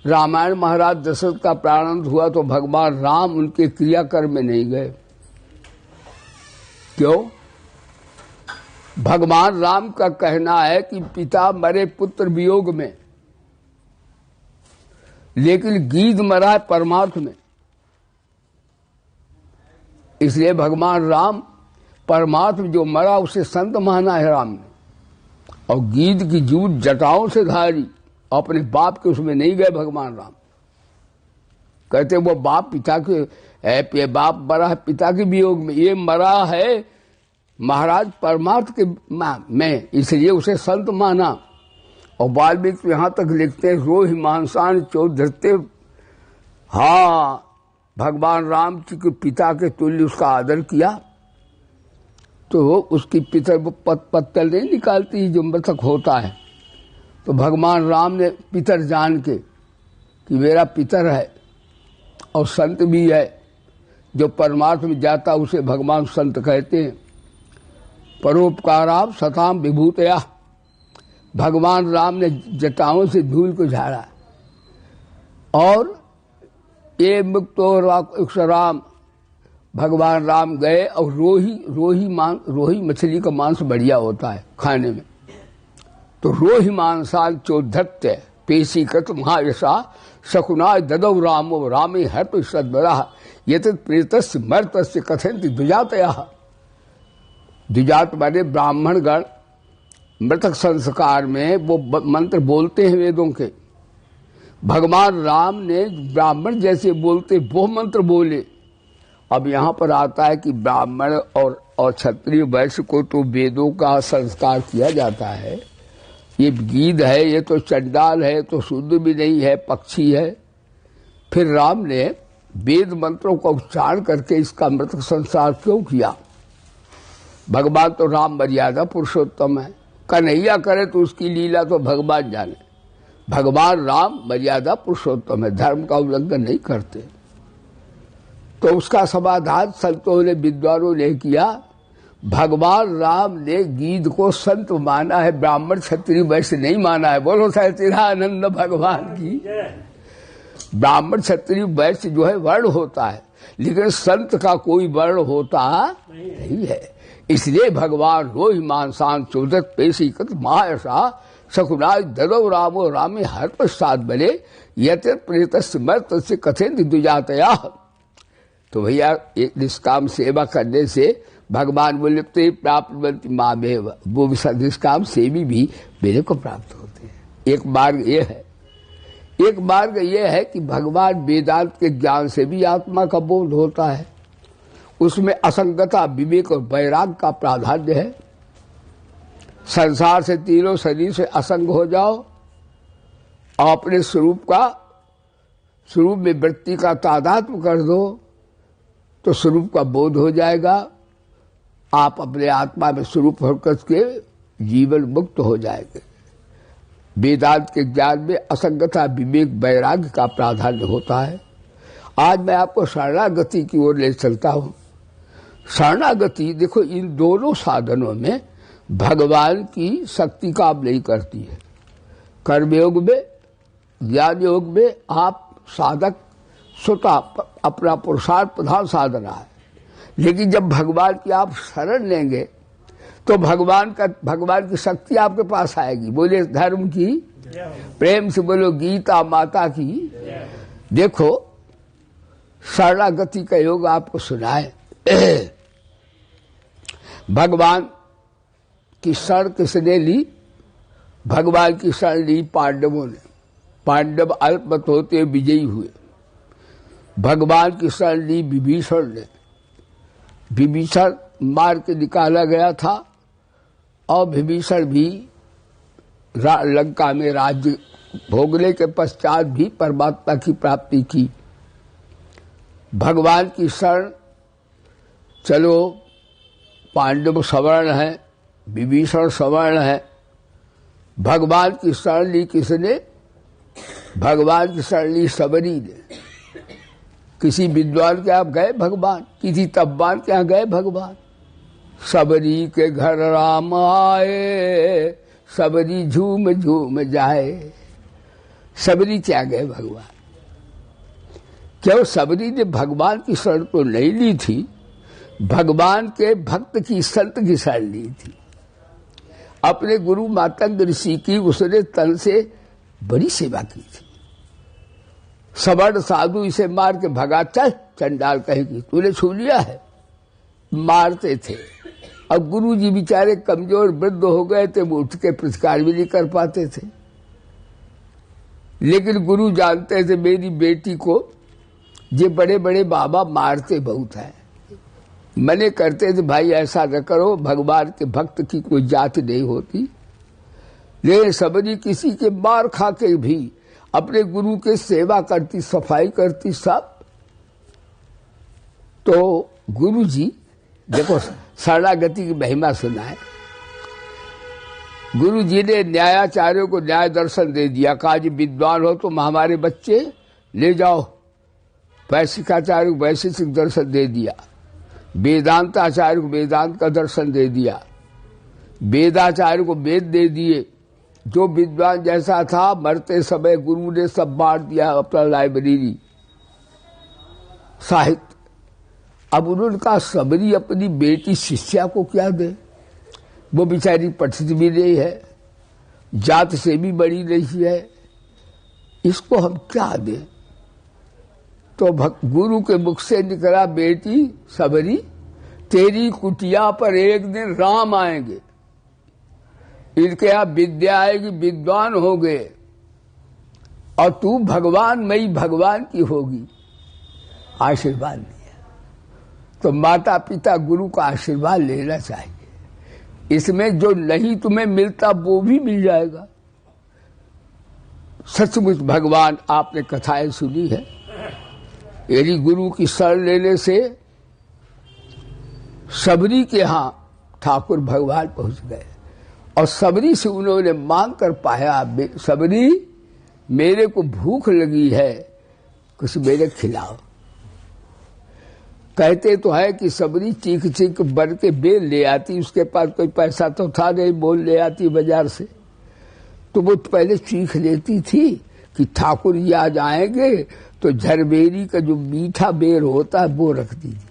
रामायण महाराज दशरथ का प्रारंभ हुआ तो भगवान राम उनके क्रियाकर्म में नहीं गए। क्यों? भगवान राम का कहना है कि पिता मरे पुत्र वियोग में, लेकिन गीध मरा है परमार्थ में। इसलिए भगवान राम परमार्थ में जो मरा उसे संत माना है राम ने। और गीध की जूट जटाओं से धारी, अपने बाप के उसमें नहीं गए भगवान राम। कहते वो बाप पिता के बाप मरा है पिता के वियोग में, ये मरा है महाराज परमार्थ के में, इसलिए उसे संत माना। और वाल्मीकि यहां तक लिखते हैं, रोहि मानसान चौधरते। हाँ, भगवान राम जी के पिता के तुल्य उसका आदर किया। तो उसकी पितर वो पत्तल नहीं निकालती जो मृतक होता है। तो भगवान राम ने पितर जान के कि मेरा पितर है और संत भी है, जो परमार्थ में जाता उसे भगवान संत कहते हैं। परोपकाराव सताम विभूतया। भगवान राम ने जटाओं से धूल को झाड़ा। और ये मुक्तो राम, भगवान राम गए और रोही मछली का मांस बढ़िया होता है खाने में। तो रोही मांसाल चोधत्य पेशी कत महायशा शकुनाय ददौ रामो रामे हर्प सद्बरा यत प्रेतस्य मर्तस्य कथयन्ति द्विजातया। द्विजात माने ब्राह्मण गण मृतक संस्कार में वो मंत्र बोलते हैं वेदों के। भगवान राम ने ब्राह्मण जैसे बोलते वो मंत्र बोले। अब यहाँ पर आता है कि ब्राह्मण और क्षत्रिय वैश्य को तो वेदों का संस्कार किया जाता है। ये गीध है, ये तो चंडाल है, तो शुद्ध भी नहीं है, पक्षी है। फिर राम ने वेद मंत्रों का उच्चारण करके इसका मृतक संस्कार क्यों किया? भगवान तो राम मर्यादा पुरुषोत्तम है। कन्हैया करे तो उसकी लीला तो भगवान जाने। भगवान राम मर्यादा पुरुषोत्तम है, धर्म का उल्लंघन नहीं करते। तो उसका समाधान संतों ने विद्वानों ने किया। भगवान राम ने गीध को संत माना है, ब्राह्मण क्षत्रिय वैश्य नहीं माना है। बोलो सच्चिदानंद भगवान की। ब्राह्मण क्षत्रिय वैश्य जो है वर्ण होता है, लेकिन संत का कोई वर्ण होता नहीं है। इसलिए भगवान रोहि मानसान चौदत पेशी कत महायशा शकुनाय ददौ रामो रामे हर प्रसाद बले यत प्रेतस्य मर्तस्य कथयन्ति द्विजातया। तो भैया एक निष्काम सेवा करने से भगवान बोले ते प्राप्त बनती मामेव, वो निष्काम सेवी भी मेरे को प्राप्त होते हैं। एक मार्ग ये है। एक मार्ग ये है कि भगवान वेदांत के ज्ञान से भी आत्मा का बोध होता है। उसमें असंगता, विवेक और वैराग का प्राधान्य है। संसार से तीनों शरीर से असंग हो जाओ और अपने स्वरूप में वृत्ति का तादात्म्य कर दो तो स्वरूप का बोध हो जाएगा। आप अपने आत्मा में स्वरूप होकर के जीवन मुक्त हो जाएंगे। वेदांत के ज्ञान में असंगता, विवेक, वैराग्य का प्राधान्य होता है। आज मैं आपको शरणागति की ओर ले चलता हूं। शरणागति देखो, इन दोनों साधनों में भगवान की शक्ति काम नहीं करती है। कर्मयोग में, ज्ञान योग में आप साधक स्वतः अपना पुरुषार्थ प्रधान साधना है। लेकिन जब भगवान की आप शरण लेंगे तो भगवान की शक्ति आपके पास आएगी। बोले धर्म की, प्रेम से बोलो गीता माता की। देखो शरणागति का योग आपको सुनाए। भगवान की शरण किसने ली? भगवान की शरण ली पांडवों ने। पांडव अल्पमत होते विजयी हुए। भगवान की शरण ली विभीषण ने। विभीषण मार के निकाला गया था और विभीषण भी लंका में राज्य भोगने के पश्चात भी परमात्मा की प्राप्ति की। भगवान की शरण, चलो पांडव सवर्ण है, विभीषण सवर्ण है। भगवान की शरण ली किसने? भगवान की शरण ली सबरी ने। किसी विद्वान के आप गए भगवान, किसी तब्बान के यहाँ गए भगवान। सबरी के घर राम आए, सबरी झूम झूम जाए। सबरी क्या गए भगवान? क्यों? सबरी ने भगवान की शरण तो नहीं ली थी, भगवान के भक्त की संत की शरण ली थी। अपने गुरु मातंग ऋषि की उसने तन से बड़ी सेवा की थी। सवर्ण साधु इसे मार के भगा, चल चंडाल कहेगी, तूने छू लिया है। मारते थे। अब गुरु जी बेचारे कमजोर वृद्ध हो गए थे, वो उठ के प्रतिकार भी नहीं कर पाते थे। लेकिन गुरु जानते थे मेरी बेटी को ये बड़े बड़े बाबा मारते बहुत है। मने करते थे भाई ऐसा न करो, भगवान के भक्त की कोई जात नहीं होती। लेकिन सबरी किसी के मार खा के भी अपने गुरु के सेवा करती, सफाई करती सब। तो गुरु जी देखो शरणागति की महिमा सुनाए। गुरु जी ने न्यायाचार्यों को न्याय दर्शन दे दिया। कहा जी विद्वान हो तो हमारे बच्चे ले जाओ। वैशिकाचार्य को वैशिक दर्शन दे दिया। वेदांत आचार्य को वेदांत का दर्शन दे दिया। वेदाचार्य को वेद दे दिए। जो विद्वान जैसा था मरते समय गुरु ने सब बांट दिया अपना लाइब्रेरी साहित्य। अब उन्होंने कहा सबरी अपनी बेटी शिष्या को क्या दे? वो बेचारी पठित भी नहीं है, जात से भी बड़ी नहीं है, इसको हम क्या दें? तो गुरु के मुख से निकला, बेटी सबरी तेरी कुटिया पर एक दिन राम आएंगे, इनके यहाँ विद्या आएगी, विद्वान हो गए और तू भगवान मई भगवान की होगी। आशीर्वाद दिया। तो माता पिता गुरु का आशीर्वाद लेना चाहिए। इसमें जो नहीं तुम्हें मिलता वो भी मिल जाएगा। सचमुच भगवान, आपने कथाएं सुनी है। यदि गुरु की शरण लेने से सबरी के यहाँ ठाकुर भगवान पहुंच गए और सबरी से उन्होंने मांग कर पाया, सबरी मेरे को भूख लगी है, कुछ मेरे खिलाओ। कहते तो है कि सबरी चीख चीख भर के बेल ले आती। उसके पास कोई पैसा तो था नहीं, बोल ले आती बाजार से। तो वो पहले चीख लेती थी कि ठाकुर जी आज आएंगे, तो झरबेरी का जो मीठा बेर होता है वो रखती थी।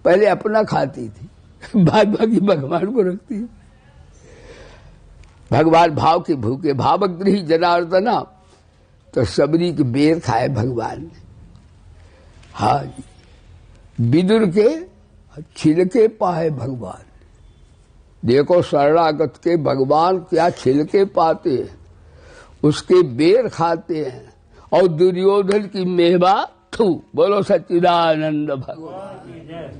पहले अपना खाती थी, बाद बाकी भगवान को रखती थी। भगवान भाव के भूखे, भावग्रही जनार्दना। तो सबरी के बेर खाए भगवान ने। हाँ जी, विदुर के छिलके पाए भगवान। देखो शरणागत के भगवान क्या छिलके पाते हैं, उसके बेर खाते हैं। और दुर्योधन की मेवा, थू, बोलो सच्चिदानंद भगवान।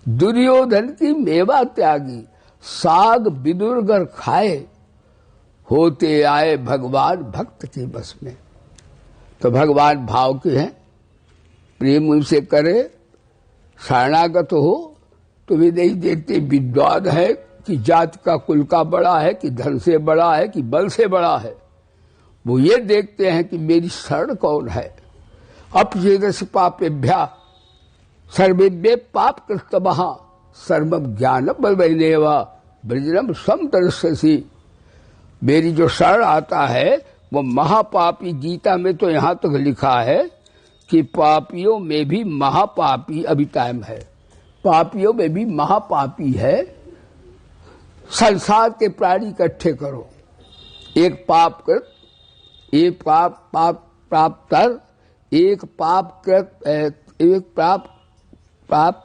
दुर्योधन की मेवा त्यागी, साग विदुरगर खाए, होते आए भगवान भक्त के बस में। तो भगवान भाव के हैं, प्रेम उनसे करे। शरणागत हो तो वे नहीं देखते विद्वान है कि जात का कुल का बड़ा है, कि धन से बड़ा है, कि बल से बड़ा है। वो ये देखते हैं कि मेरी शरण कौन है। अपजेदस पापेभ्या सर्वेभ्य पाप कृतमः सर्वम ज्ञान बलवैनेवा ब्रजनम समदर्शसी। मेरी जो शरण आता है वो महापापी, गीता में तो यहाँ तक लिखा है कि पापियों में भी महापापी अभी टाइम है, पापियों में भी महापापी है संसार के प्राणी इकट्ठे करो, एक पाप कृत, एक पाप प्राप्तर, एक पाप कृत, एक पाप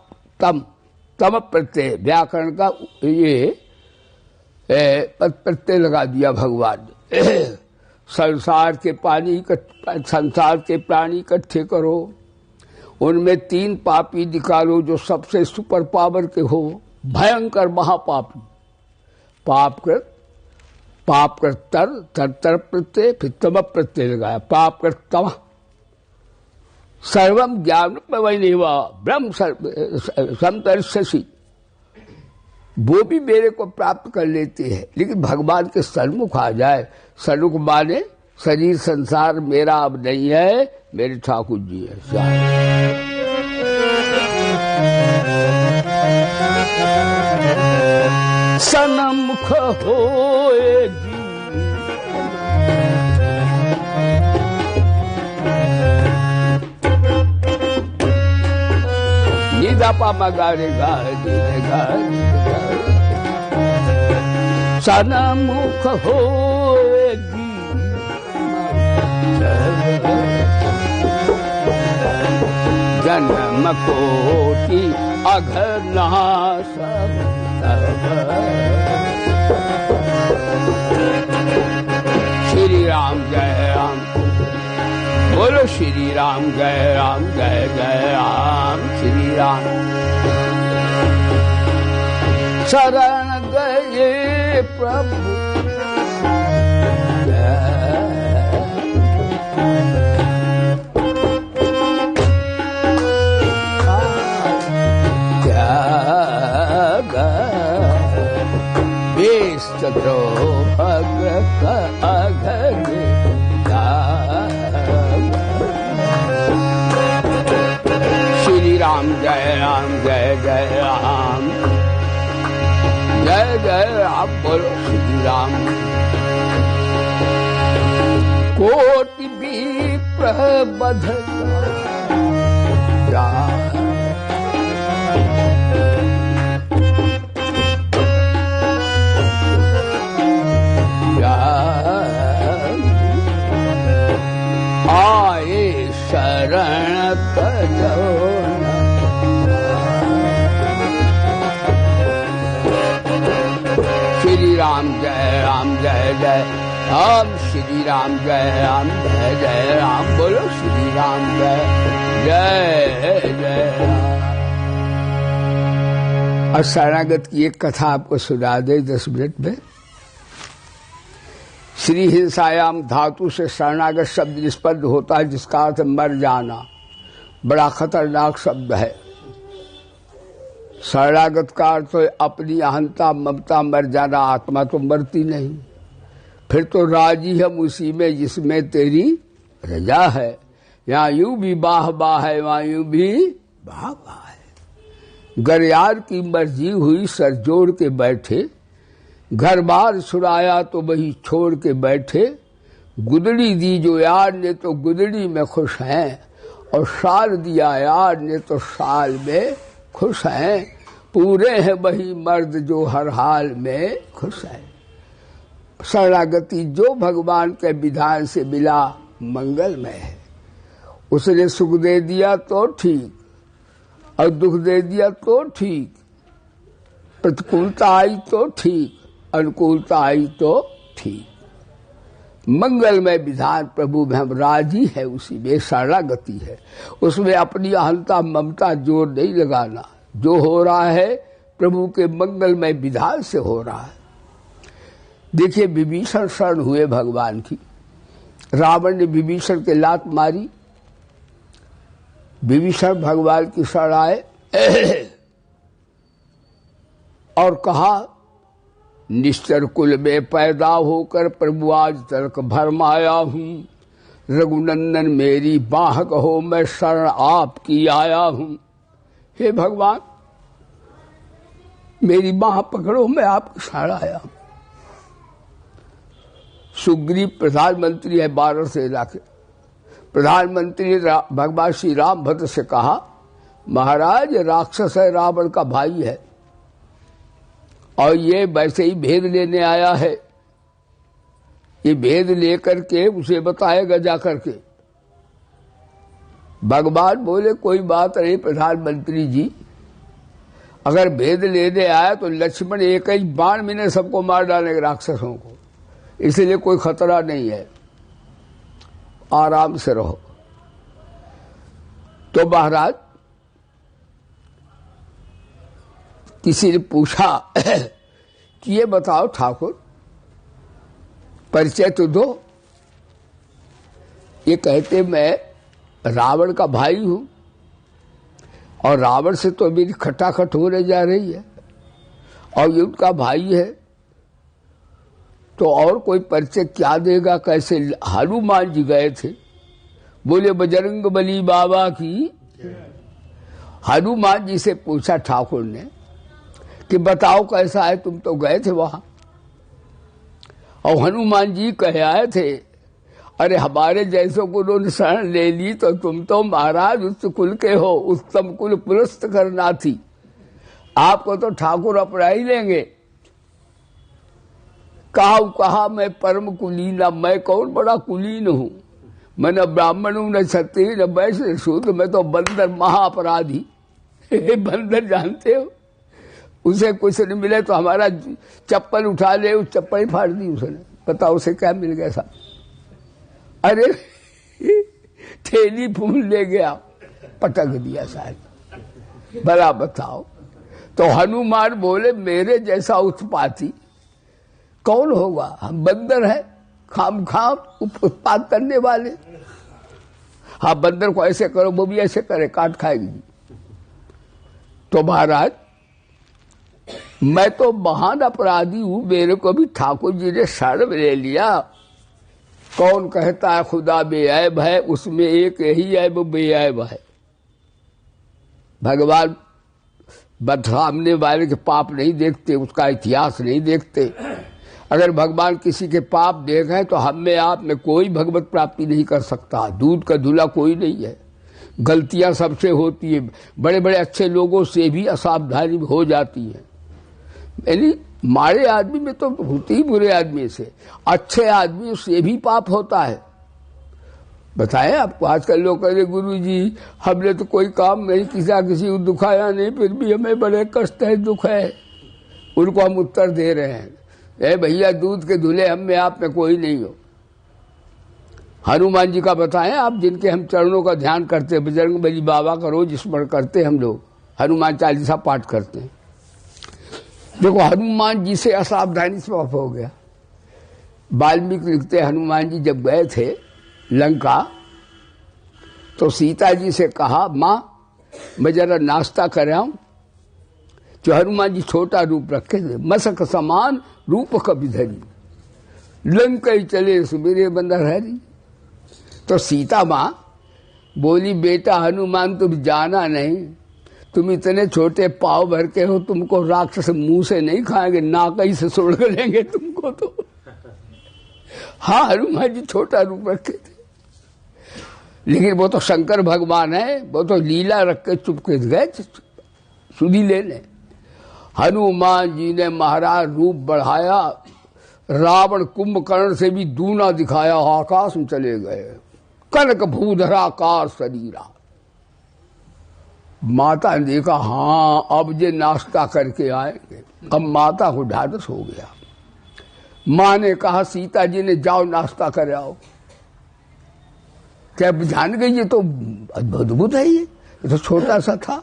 तम प्रत्यय, व्याकरण का ये प्रत्यय लगा दिया भगवान ने। संसार के प्राणी इकट्ठे करो, उनमें 3 पापी निकालो जो सबसे सुपर पावर के हो, भयंकर महापापी। पापकृत, पापकृतर, तरतर प्रत्यय, फिर तम प्रत्यय लगाया, पापकृतम। सर्वम ज्ञान वैनेवा ब्रह्म समदर्शसी, वो भी मेरे को प्राप्त कर लेते हैं, लेकिन भगवान के सन्मुख आ जाए। सन्मुख माने शरीर संसार मेरा अब नहीं है, मेरे ठाकुर जी है। सन्मुख होएगी निदापा मगारेगा, सन्मुख होएगी जन्म कोटि अघनाश। श्री राम जय राम, बोलो श्री राम जय राम, जय जय राम श्री राम। शरण गए प्रभु भगत अघन। श्री राम जय राम, जय जय राम, जय जय राम, बोलो श्री राम। कोटि भी प्रबध आए शरण तजो। श्री राम जय राम, जय जय राम, श्री राम जय राम, जय जय राम, बोलो श्री राम जय जय जय राम। और शरणागत की एक कथा आपको सुना दे 10 मिनट में। श्री हिंसायाम धातु से शरणागत शब्द निष्पन्न होता है, जिसका अर्थ मर जाना। बड़ा खतरनाक शब्द है। शरणागत का अर्थ तो अपनी अहंता ममता मर जाना, आत्मा तो मरती नहीं। फिर तो राजी हम उसी में जिसमें तेरी रजा है। यहाँ यूं भी बाह बाह है, वहां यूं भी बाह बाह है। गर यार की मर्जी हुई सर जोड़ के बैठे, घर बार छुड़ाया तो वही छोड़ के बैठे। गुदड़ी दी जो यार ने तो गुदड़ी में खुश हैं, और शाल दिया यार ने तो शाल में खुश हैं। पूरे हैं वही मर्द जो हर हाल में खुश है। शरणागति जो भगवान के विधान से मिला मंगलमय है। उसने सुख दे दिया तो ठीक, और दुख दे दिया तो ठीक। प्रतिकूलता आई तो ठीक, अनुकूलता आई तो ठीक। मंगलमय विधान प्रभु में हम राजी है, उसी में शरणागति है। उसमें अपनी अहंता ममता जोर नहीं लगाना। जो हो रहा है प्रभु के मंगलमय विधान से हो रहा है। देखिए, विभीषण शरण हुए भगवान की। रावण ने विभीषण के लात मारी, विभीषण भगवान की शरण आए और कहा, निश्चर कुल में पैदा होकर प्रभु आज तक भरमाया हूं। रघुनंदन मेरी बाह कहो, मैं शरण आपकी आया हूं। हे भगवान, मेरी बाह पकड़ो, मैं आपकी शरण आया हूं। सुग्रीव प्रधानमंत्री है 12 सेना के। प्रधानमंत्री ने भगवान श्री राम भद्र से कहा, महाराज राक्षस है, रावण का भाई है, और ये वैसे ही भेद लेने आया है। ये भेद लेकर के उसे बताएगा जाकर के। भगवान बोले कोई बात नहीं प्रधानमंत्री जी, अगर भेद लेने आया तो लक्ष्मण एक ही बाण में सबको मार डालेंगे राक्षसों को, इसलिए कोई खतरा नहीं है, आराम से रहो। तो महाराज किसी ने पूछा कि ये बताओ ठाकुर परिचय तो दो। ये कहते मैं रावण का भाई हूं और रावण से तो मेरी खटाखट होने जा रही है और ये उनका भाई है, तो और कोई परिचय क्या देगा कैसे। हनुमान जी गए थे, बोले बजरंग बली बाबा की। हनुमान जी से पूछा ठाकुर ने कि बताओ कैसा है, तुम तो गए थे वहां। और हनुमान जी कह आए थे अरे हमारे जैसों को उन्होंने शरण ले ली तो तुम तो महाराज उच्च कुल के हो, उत्तम कुल पुरस्त करना थी, आपको तो ठाकुर अपना ही लेंगे। कहा मैं परम कुलीन, मैं कौन बड़ा कुलीन हूं, मैं न ब्राह्मण हूं न क्षत्रिय न वैश्य शूद्र, मैं तो बंदर महाअपराधी। बंदर जानते हो, उसे कुछ नहीं मिले तो हमारा चप्पल उठा ले, उस चप्पल ही फाड़ दी उसने, बताओ उसे क्या मिल गया साहब। अरे थैली फूल ले गया, पटक दिया साहब, भला बताओ। तो हनुमान बोले मेरे जैसा उत्पाती कौन होगा, हम बंदर है खाम उत्पात करने वाले। हाँ बंदर को ऐसे करो वो भी ऐसे करे, काट खाएगी। तो महाराज मैं तो महान अपराधी हूं, मेरे को भी ठाकुर जी ने शरण ले लिया। कौन कहता है खुदा बेऐब है, उसमें एक ही ऐब बेऐब है। भगवान सामने वाले के पाप नहीं देखते, उसका इतिहास नहीं देखते। अगर भगवान किसी के पाप देखें तो हम में आप में कोई भगवत प्राप्ति नहीं कर सकता, दूध का धुला कोई नहीं है। गलतियां सबसे होती है, बड़े बड़े अच्छे लोगों से भी असावधानी हो जाती है। यानी मारे आदमी में तो होती ही बुरे आदमी से, अच्छे आदमी से भी पाप होता है। बताएं आपको, आजकल लोग कह रहे गुरु जी हमने तो कोई काम नहीं किसी को दुखाया नहीं, फिर भी हमें बड़े कष्ट है, दुख है। उनको हम उत्तर दे रहे हैं, ए भैया दूध के धुले हम में आप में कोई नहीं हो। हनुमान जी का बताएं आप, जिनके हम चरणों का ध्यान करते, बजरंग बली बाबा का रोज स्मरण करते, हम लोग हनुमान चालीसा पाठ करते हैं। देखो हनुमान जी से असावधानी से पाप हो गया। वाल्मीकि लिखते हनुमान जी जब गए थे लंका तो सीता जी से कहा माँ मैं जरा नाश्ता कर आऊं। जो हनुमान जी छोटा रूप रखे थे, मसक समान रूप कभी धरी, लंका ही चले सुबेरे बंदर हरी। तो सीता माँ बोली बेटा हनुमान तुम जाना नहीं, तुम इतने छोटे पाव भर के हो, तुमको राक्षस मुंह से नहीं खाएंगे, नाकई से सुड़ लेंगे तुमको तो। हाँ हनुमान जी छोटा रूप रखे थे, लेकिन वो तो शंकर भगवान है, वो तो लीला रख के चुपके गए सुधी लेने। हनुमान जी ने महाराज रूप बढ़ाया, रावण कुंभकर्ण से भी दूना दिखाया, आकाश में चले गए। कनक भूधराकार शरीरा। माता ने देखा हाँ अब ये नाश्ता करके आएंगे, अब माता को ढाढ़स हो गया। माँ ने कहा सीता जी ने जाओ नाश्ता कर आओ। क्या जान गई ये तो अद्भुत है, ये तो छोटा सा था।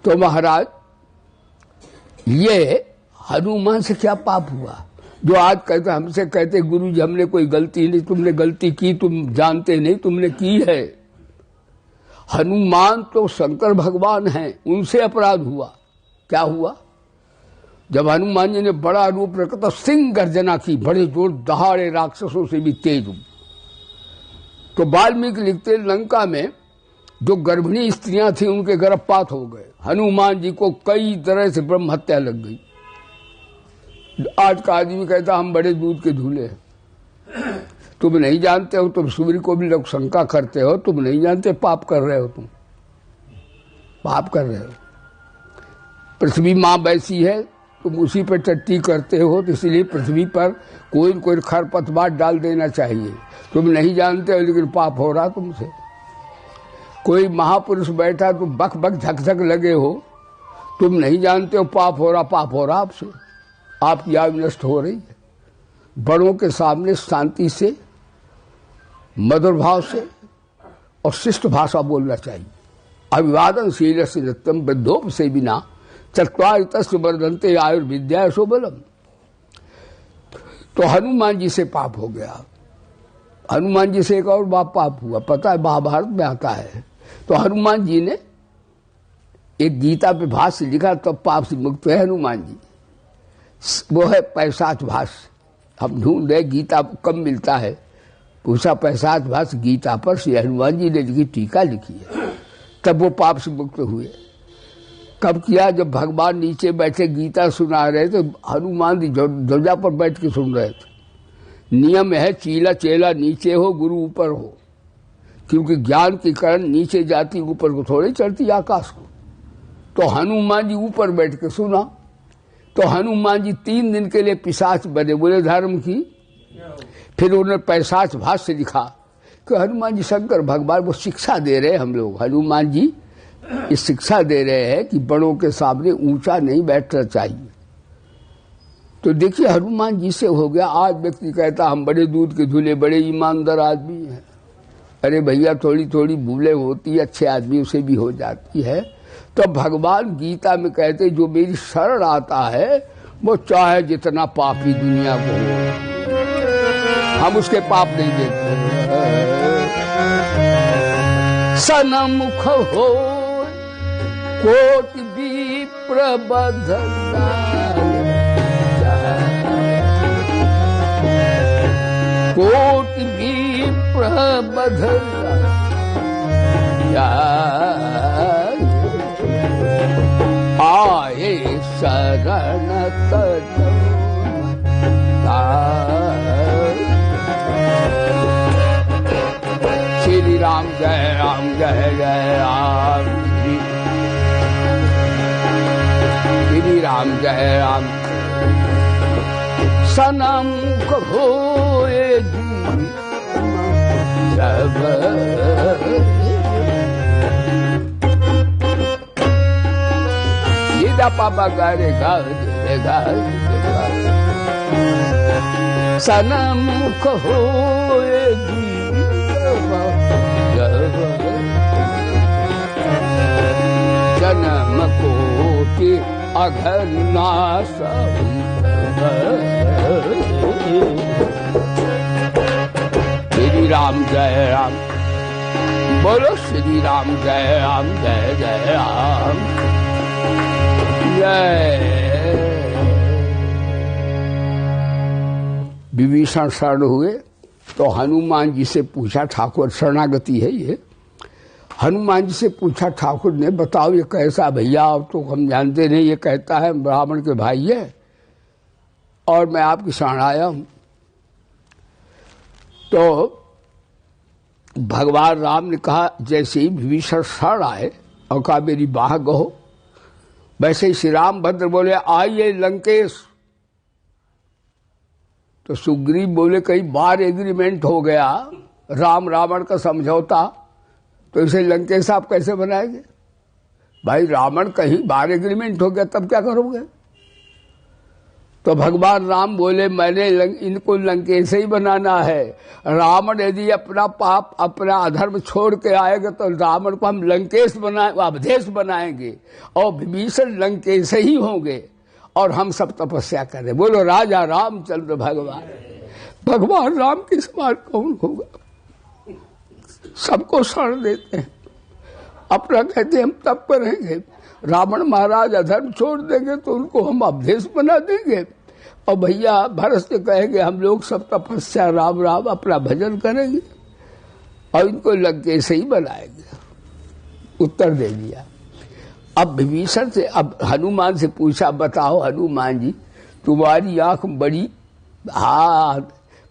तो महाराज ये हनुमान से क्या पाप हुआ, जो आज कहते हमसे कहते गुरु जी हमने कोई गलती नहीं, तुमने गलती की, तुम जानते नहीं तुमने की है। हनुमान तो शंकर भगवान हैं, उनसे अपराध हुआ। क्या हुआ, जब हनुमान जी ने बड़ा रूप रखा तो सिंह गर्जना की, बड़े जोर दहाड़े, राक्षसों से भी तेज। तो वाल्मीकि लिखते लंका में जो गर्भिणी स्त्रियां थी उनके गर्भपात हो गए। हनुमान जी को कई तरह से ब्रह्म हत्या लग गई। आज का आदमी कहता हम बड़े दूध के धुले हैं। तुम नहीं जानते हो, तुम सूर्य को भी लोग शंका करते हो, तुम नहीं जानते पाप कर रहे हो, तुम पाप कर रहे हो। पृथ्वी माँ वैसी है, तुम उसी पर टट्टी करते हो, तो इसलिए पृथ्वी पर कोई न कोई खरपतवार डाल देना चाहिए। तुम नहीं जानते हो लेकिन पाप हो रहा तुमसे। कोई महापुरुष बैठा, तुम बक बक झक झक लगे हो, तुम नहीं जानते हो पाप हो रहा आपसे। आपकी आयु नष्ट हो रही है। बड़ों के सामने शांति से, मधुर भाव से और शिष्ट भाषा बोलना चाहिए। अभिवादनशील से नित्यम वृद्धोप से बिना चत्वारि तस्य वर्धन्ते आयुर्विद्या शोबलम। तो हनुमान जी से पाप हो गया। हनुमान जी से एक और बाप पाप हुआ, पता है, महाभारत में आता है। तो हनुमान जी ने एक गीता पे भाष्य लिखा, तब पाप से मुक्त है हनुमान जी। वो है पैशाच भाष्य। हम ढूंढ रहे, गीता कम मिलता है। पूछा पैशाच भाष्य गीता पर, श्री हनुमान जी ने लिखी, टीका लिखी है। तब वो पाप से मुक्त हुए। कब किया? जब भगवान नीचे बैठे गीता सुना रहे थे, हनुमान जी ध्वजा पर बैठ के सुन रहे थे। नियम है चीला चेला नीचे हो, गुरु ऊपर हो, क्योंकि ज्ञान की करण नीचे जाती, ऊपर को थोड़ी चढ़ती आकाश को। तो हनुमान जी ऊपर बैठ के सुना। तो हनुमान जी 3 दिन के लिए पिशाच बने, बोले धर्म की। फिर उन्होंने पैशाच भाष्य लिखा कि हनुमान जी शंकर भगवान वो शिक्षा दे रहे हैं। हम लोग हनुमान जी इस शिक्षा दे रहे हैं कि बड़ों के सामने ऊंचा नहीं बैठना चाहिए। तो देखिए हनुमान जी से हो गया। आज व्यक्ति कहता हम बड़े दूध के धुले, बड़े ईमानदार आदमी हैं। अरे भैया, थोड़ी थोड़ी भूलें होती है, अच्छे आदमी से भी हो जाती है। तो भगवान गीता में कहते जो मेरी शरण आता है वो चाहे जितना पापी दुनिया को हो, हम उसके पाप नहीं देते। सनमुख हो कोटि विप्र बंधन, कोटि विप्र बंधन, आए शरण तज। श्री राम जय राम, जय जय राम, श्री राम जय राम। सनमुख होए सब, गीता पापा करेगा सनमुख होए जन्म कोटि अघनाश। श्री राम जय राम, बोलो श्री राम जय राम, जय जय राम, जय। विभीषण शरण हुए तो हनुमान जी से पूछा, ठाकुर शरणागति है ये। हनुमान जी से पूछा ठाकुर ने, बताओ ये कैसा भैया? अब तो हम जानते नहीं, ये कहता है ब्राह्मण के भाई है और मैं आपकी शरण आया हूं। तो भगवान राम ने कहा, जैसे ही विभीषण शरण आए और कहा मेरी बाह गहो, वैसे ही श्री रामभद्र बोले आइए लंकेश। तो सुग्रीव बोले कई बार एग्रीमेंट हो गया, राम रावण का समझौता, तो इसे लंकेश आप कैसे बनाएंगे? भाई रावण कहीं बार एग्रीमेंट हो गया तब क्या करोगे? तो भगवान राम बोले मैंने इनको लंकेश ही बनाना है। रावण यदि अपना पाप, अपना अधर्म छोड़ के आएगा तो रावण को हम लंकेश अवधेश बनाएंगे और विभीषण लंकेश ही होंगे और हम सब तपस्या करें। बोलो राजा रामचंद्र भगवान। भगवान राम के समान कौन होगा? सबको शरण देते हैं, अपना कहते हैं हम तप करेंगे। रावण महाराज अधर्म छोड़ देंगे तो उनको हम अवधेश बना देंगे और भैया भरत से कहेंगे हम लोग सब तपस्या राम राम अपना भजन करेंगे और इनको लंकेश ही बनाएंगे। उत्तर दे दिया। अब विभीषण से, अब हनुमान से पूछा, बताओ हनुमान जी तुम्हारी आंख बड़ी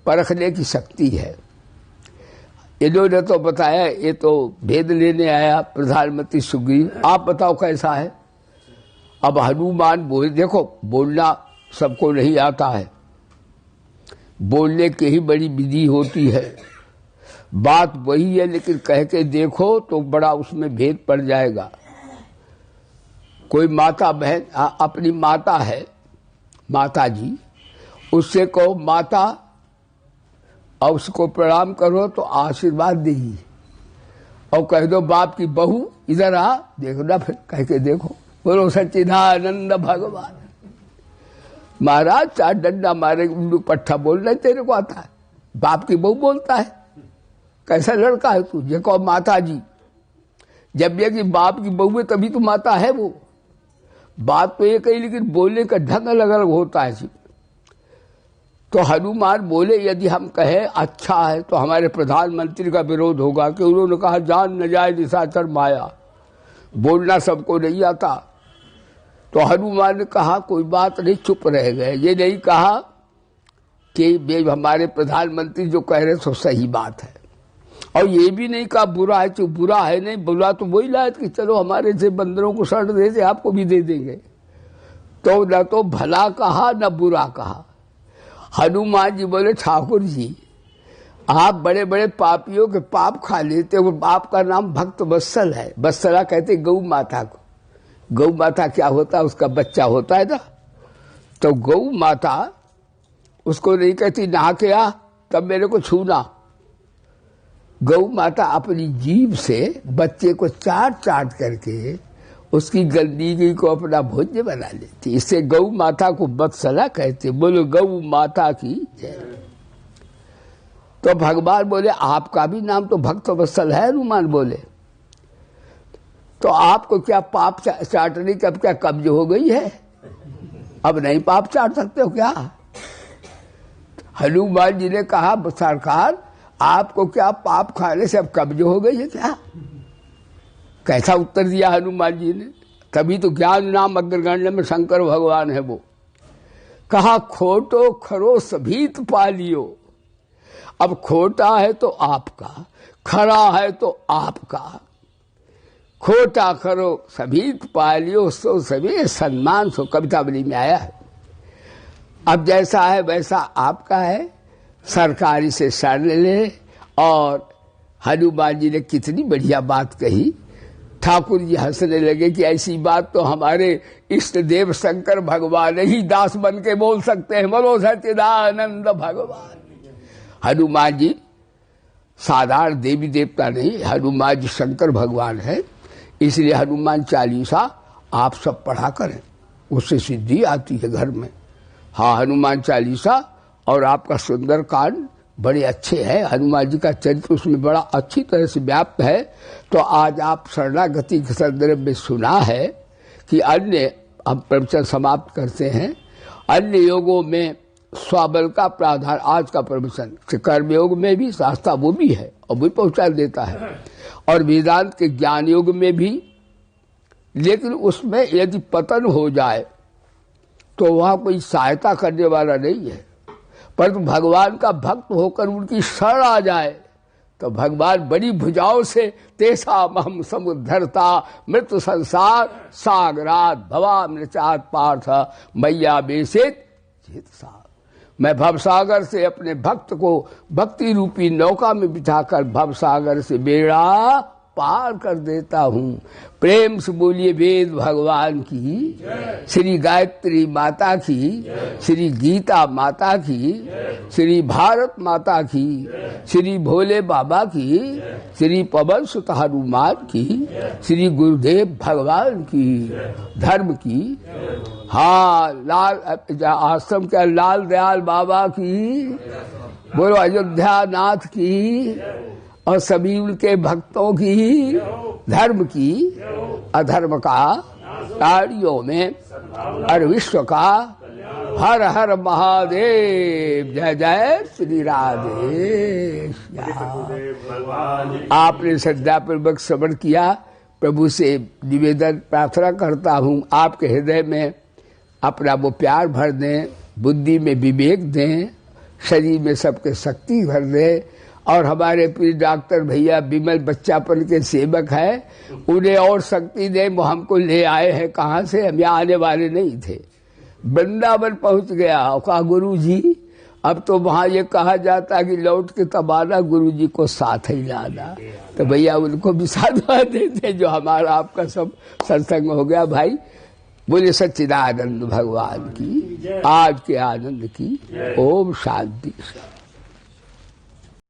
परखने की शक्ति है। इन्होंने तो बताया ये तो भेद लेने आया प्रधानमंत्री सुग्रीव, आप बताओ कैसा है? अब हनुमान बोले, देखो बोलना सबको नहीं आता है, बोलने की ही बड़ी विधि होती है, बात वही है, लेकिन कह के देखो तो बड़ा उसमें भेद पड़ जाएगा। कोई माता बहन अपनी माता है, माता जी, उससे कहो माता, और उसको प्रणाम करो तो आशीर्वाद देगी, और कह दो बाप की बहू इधर आ, देखो ना, फिर कह के देखो, बोलो सच्चिदानंद भगवान। महाराज 4 डंडा मारे, उल्लू पट्टा बोलना तेरे को आता है, बाप की बहू बोलता है, कैसा लड़का है तू? ये कहो माता जी, जब ये कि बाप की बहू है तभी तो माता है वो। बात तो एक ही, लेकिन बोलने का ढंग अलग अलग होता है। तो हनुमान बोले, यदि हम कहें अच्छा है तो हमारे प्रधानमंत्री का विरोध होगा कि उन्होंने कहा जान न जाए निशाचर माया, बोलना सबको नहीं आता। तो हनुमान ने कहा कोई बात नहीं, चुप रह गए। ये नहीं कहा कि हमारे प्रधानमंत्री जो कह रहे सो सही बात है, और ये भी नहीं कहा बुरा है, तो बुरा है नहीं, बुरा तो वही लायक कि चलो हमारे से बंदरों को शरण देते आपको भी दे देंगे। तो न तो भला कहा न बुरा कहा। हनुमान जी बोले ठाकुर जी, आप बड़े बड़े पापियों के पाप खा लेते हो, आपका नाम भक्त वत्सल है। वत्सला कहते गौ माता को। गौ माता क्या होता है? उसका बच्चा होता है ना। तो गौ माता उसको नहीं कहती नहा के आ तब मेरे को छूना। गौ माता अपनी जीभ से बच्चे को चाट चाट करके उसकी गंदगी को अपना भोज्य बना लेती। इससे गौ माता को वत्सला कहते। बोलो गौ माता की जय। तो भगवान बोले आपका भी नाम तो भक्त वत्सल है। हनुमान बोले तो आपको क्या पाप चाटने की अब क्या कब्ज हो गई है? अब नहीं पाप चाट सकते हो क्या? हनुमान जी ने कहा सरकार आपको क्या पाप खाने से अब कब्ज हो गई है क्या? कैसा उत्तर दिया हनुमान जी ने। तभी तो ज्ञान नाम अग्रगण्य में शंकर भगवान है वो। कहा खोटो खरो सभीत पालियो। अब खोटा है तो आपका, खरा है तो आपका। खोटा करो सभीत पालियो सो सभी सम्मान सो, कवितावली में आया है। अब जैसा है वैसा आपका है, सरकारी से शरण ले। और हनुमान जी ने कितनी बढ़िया बात कही। ठाकुर जी हंसने लगे कि ऐसी बात तो हमारे इष्ट देव शंकर भगवान ही दास बन के बोल सकते हैं। बोलो सच्चिदानंद भगवान। हनुमान जी साधारण देवी देवता नहीं, हनुमान जी शंकर भगवान है। इसलिए हनुमान चालीसा आप सब पढ़ा करें, उससे सिद्धि आती है घर में। हाँ, हनुमान चालीसा और आपका सुंदर कांड बड़े अच्छे हैं। हनुमान जी का चरित्र उसमें बड़ा अच्छी तरह से व्याप्त है। तो आज आप शरणागति के संदर्भ में सुना है कि अन्य, हम प्रवचन समाप्त करते हैं, अन्य योगों में स्वबल का प्रावधान। आज का प्रवचन कर्मयोग में भी शास्त्रा वो भी है और वो पहुंचा देता है, और वेदांत के ज्ञान योग में भी। लेकिन उसमें यदि पतन हो जाए तो वहां कोई सहायता करने वाला नहीं है। परंतु भगवान का भक्त होकर उनकी शरण आ जाए तो भगवान बड़ी भुजाओं से तेसा महम समुद्धरता मृत्यु संसार सागरात भवामृचात पार्थ मैया बेसित चित सा। मैं भवसागर से अपने भक्त को भक्ति रूपी नौका में बिठाकर भवसागर से बेड़ा पार कर देता हूँ। प्रेम से बोलिए वेद भगवान की, श्री गायत्री माता की, श्री गीता माता की, श्री भारत माता की, श्री भोले बाबा की, श्री पवन सुत हनुमान की, श्री गुरुदेव भगवान की, धर्म की। हाँ, लाल आश्रम के लाल दयाल बाबा की, बोलो अयोध्या नाथ की, और सभी उनके भक्तों की, धर्म की, अधर्म का ताड़ियों में, और विश्व का। हर हर महादेव। जय जय श्री राधे। आपने श्रद्धापूर्वक श्रवण किया। प्रभु से निवेदन प्रार्थना करता हूँ आपके हृदय में अपना वो प्यार भर दें, बुद्धि में विवेक दें, शरीर में सबके शक्ति भर दें, और हमारे प्रिय डॉक्टर भैया विमल बच्चापन के सेवक है, उन्हें और शक्ति दे। वो हमको ले आए हैं कहाँ से, हम यहाँ आने वाले नहीं थे। वृंदावन पहुंच गया और कहा गुरु जी अब तो वहां ये कहा जाता कि लौट के तब आना, गुरु जी को साथ ही लाना। तो भैया उनको भी साधवा देते जो हमारा आपका सब सत्संग हो गया। भाई बोले सच्चिदानंद भगवान की, आज के आनंद की। ओम शांति।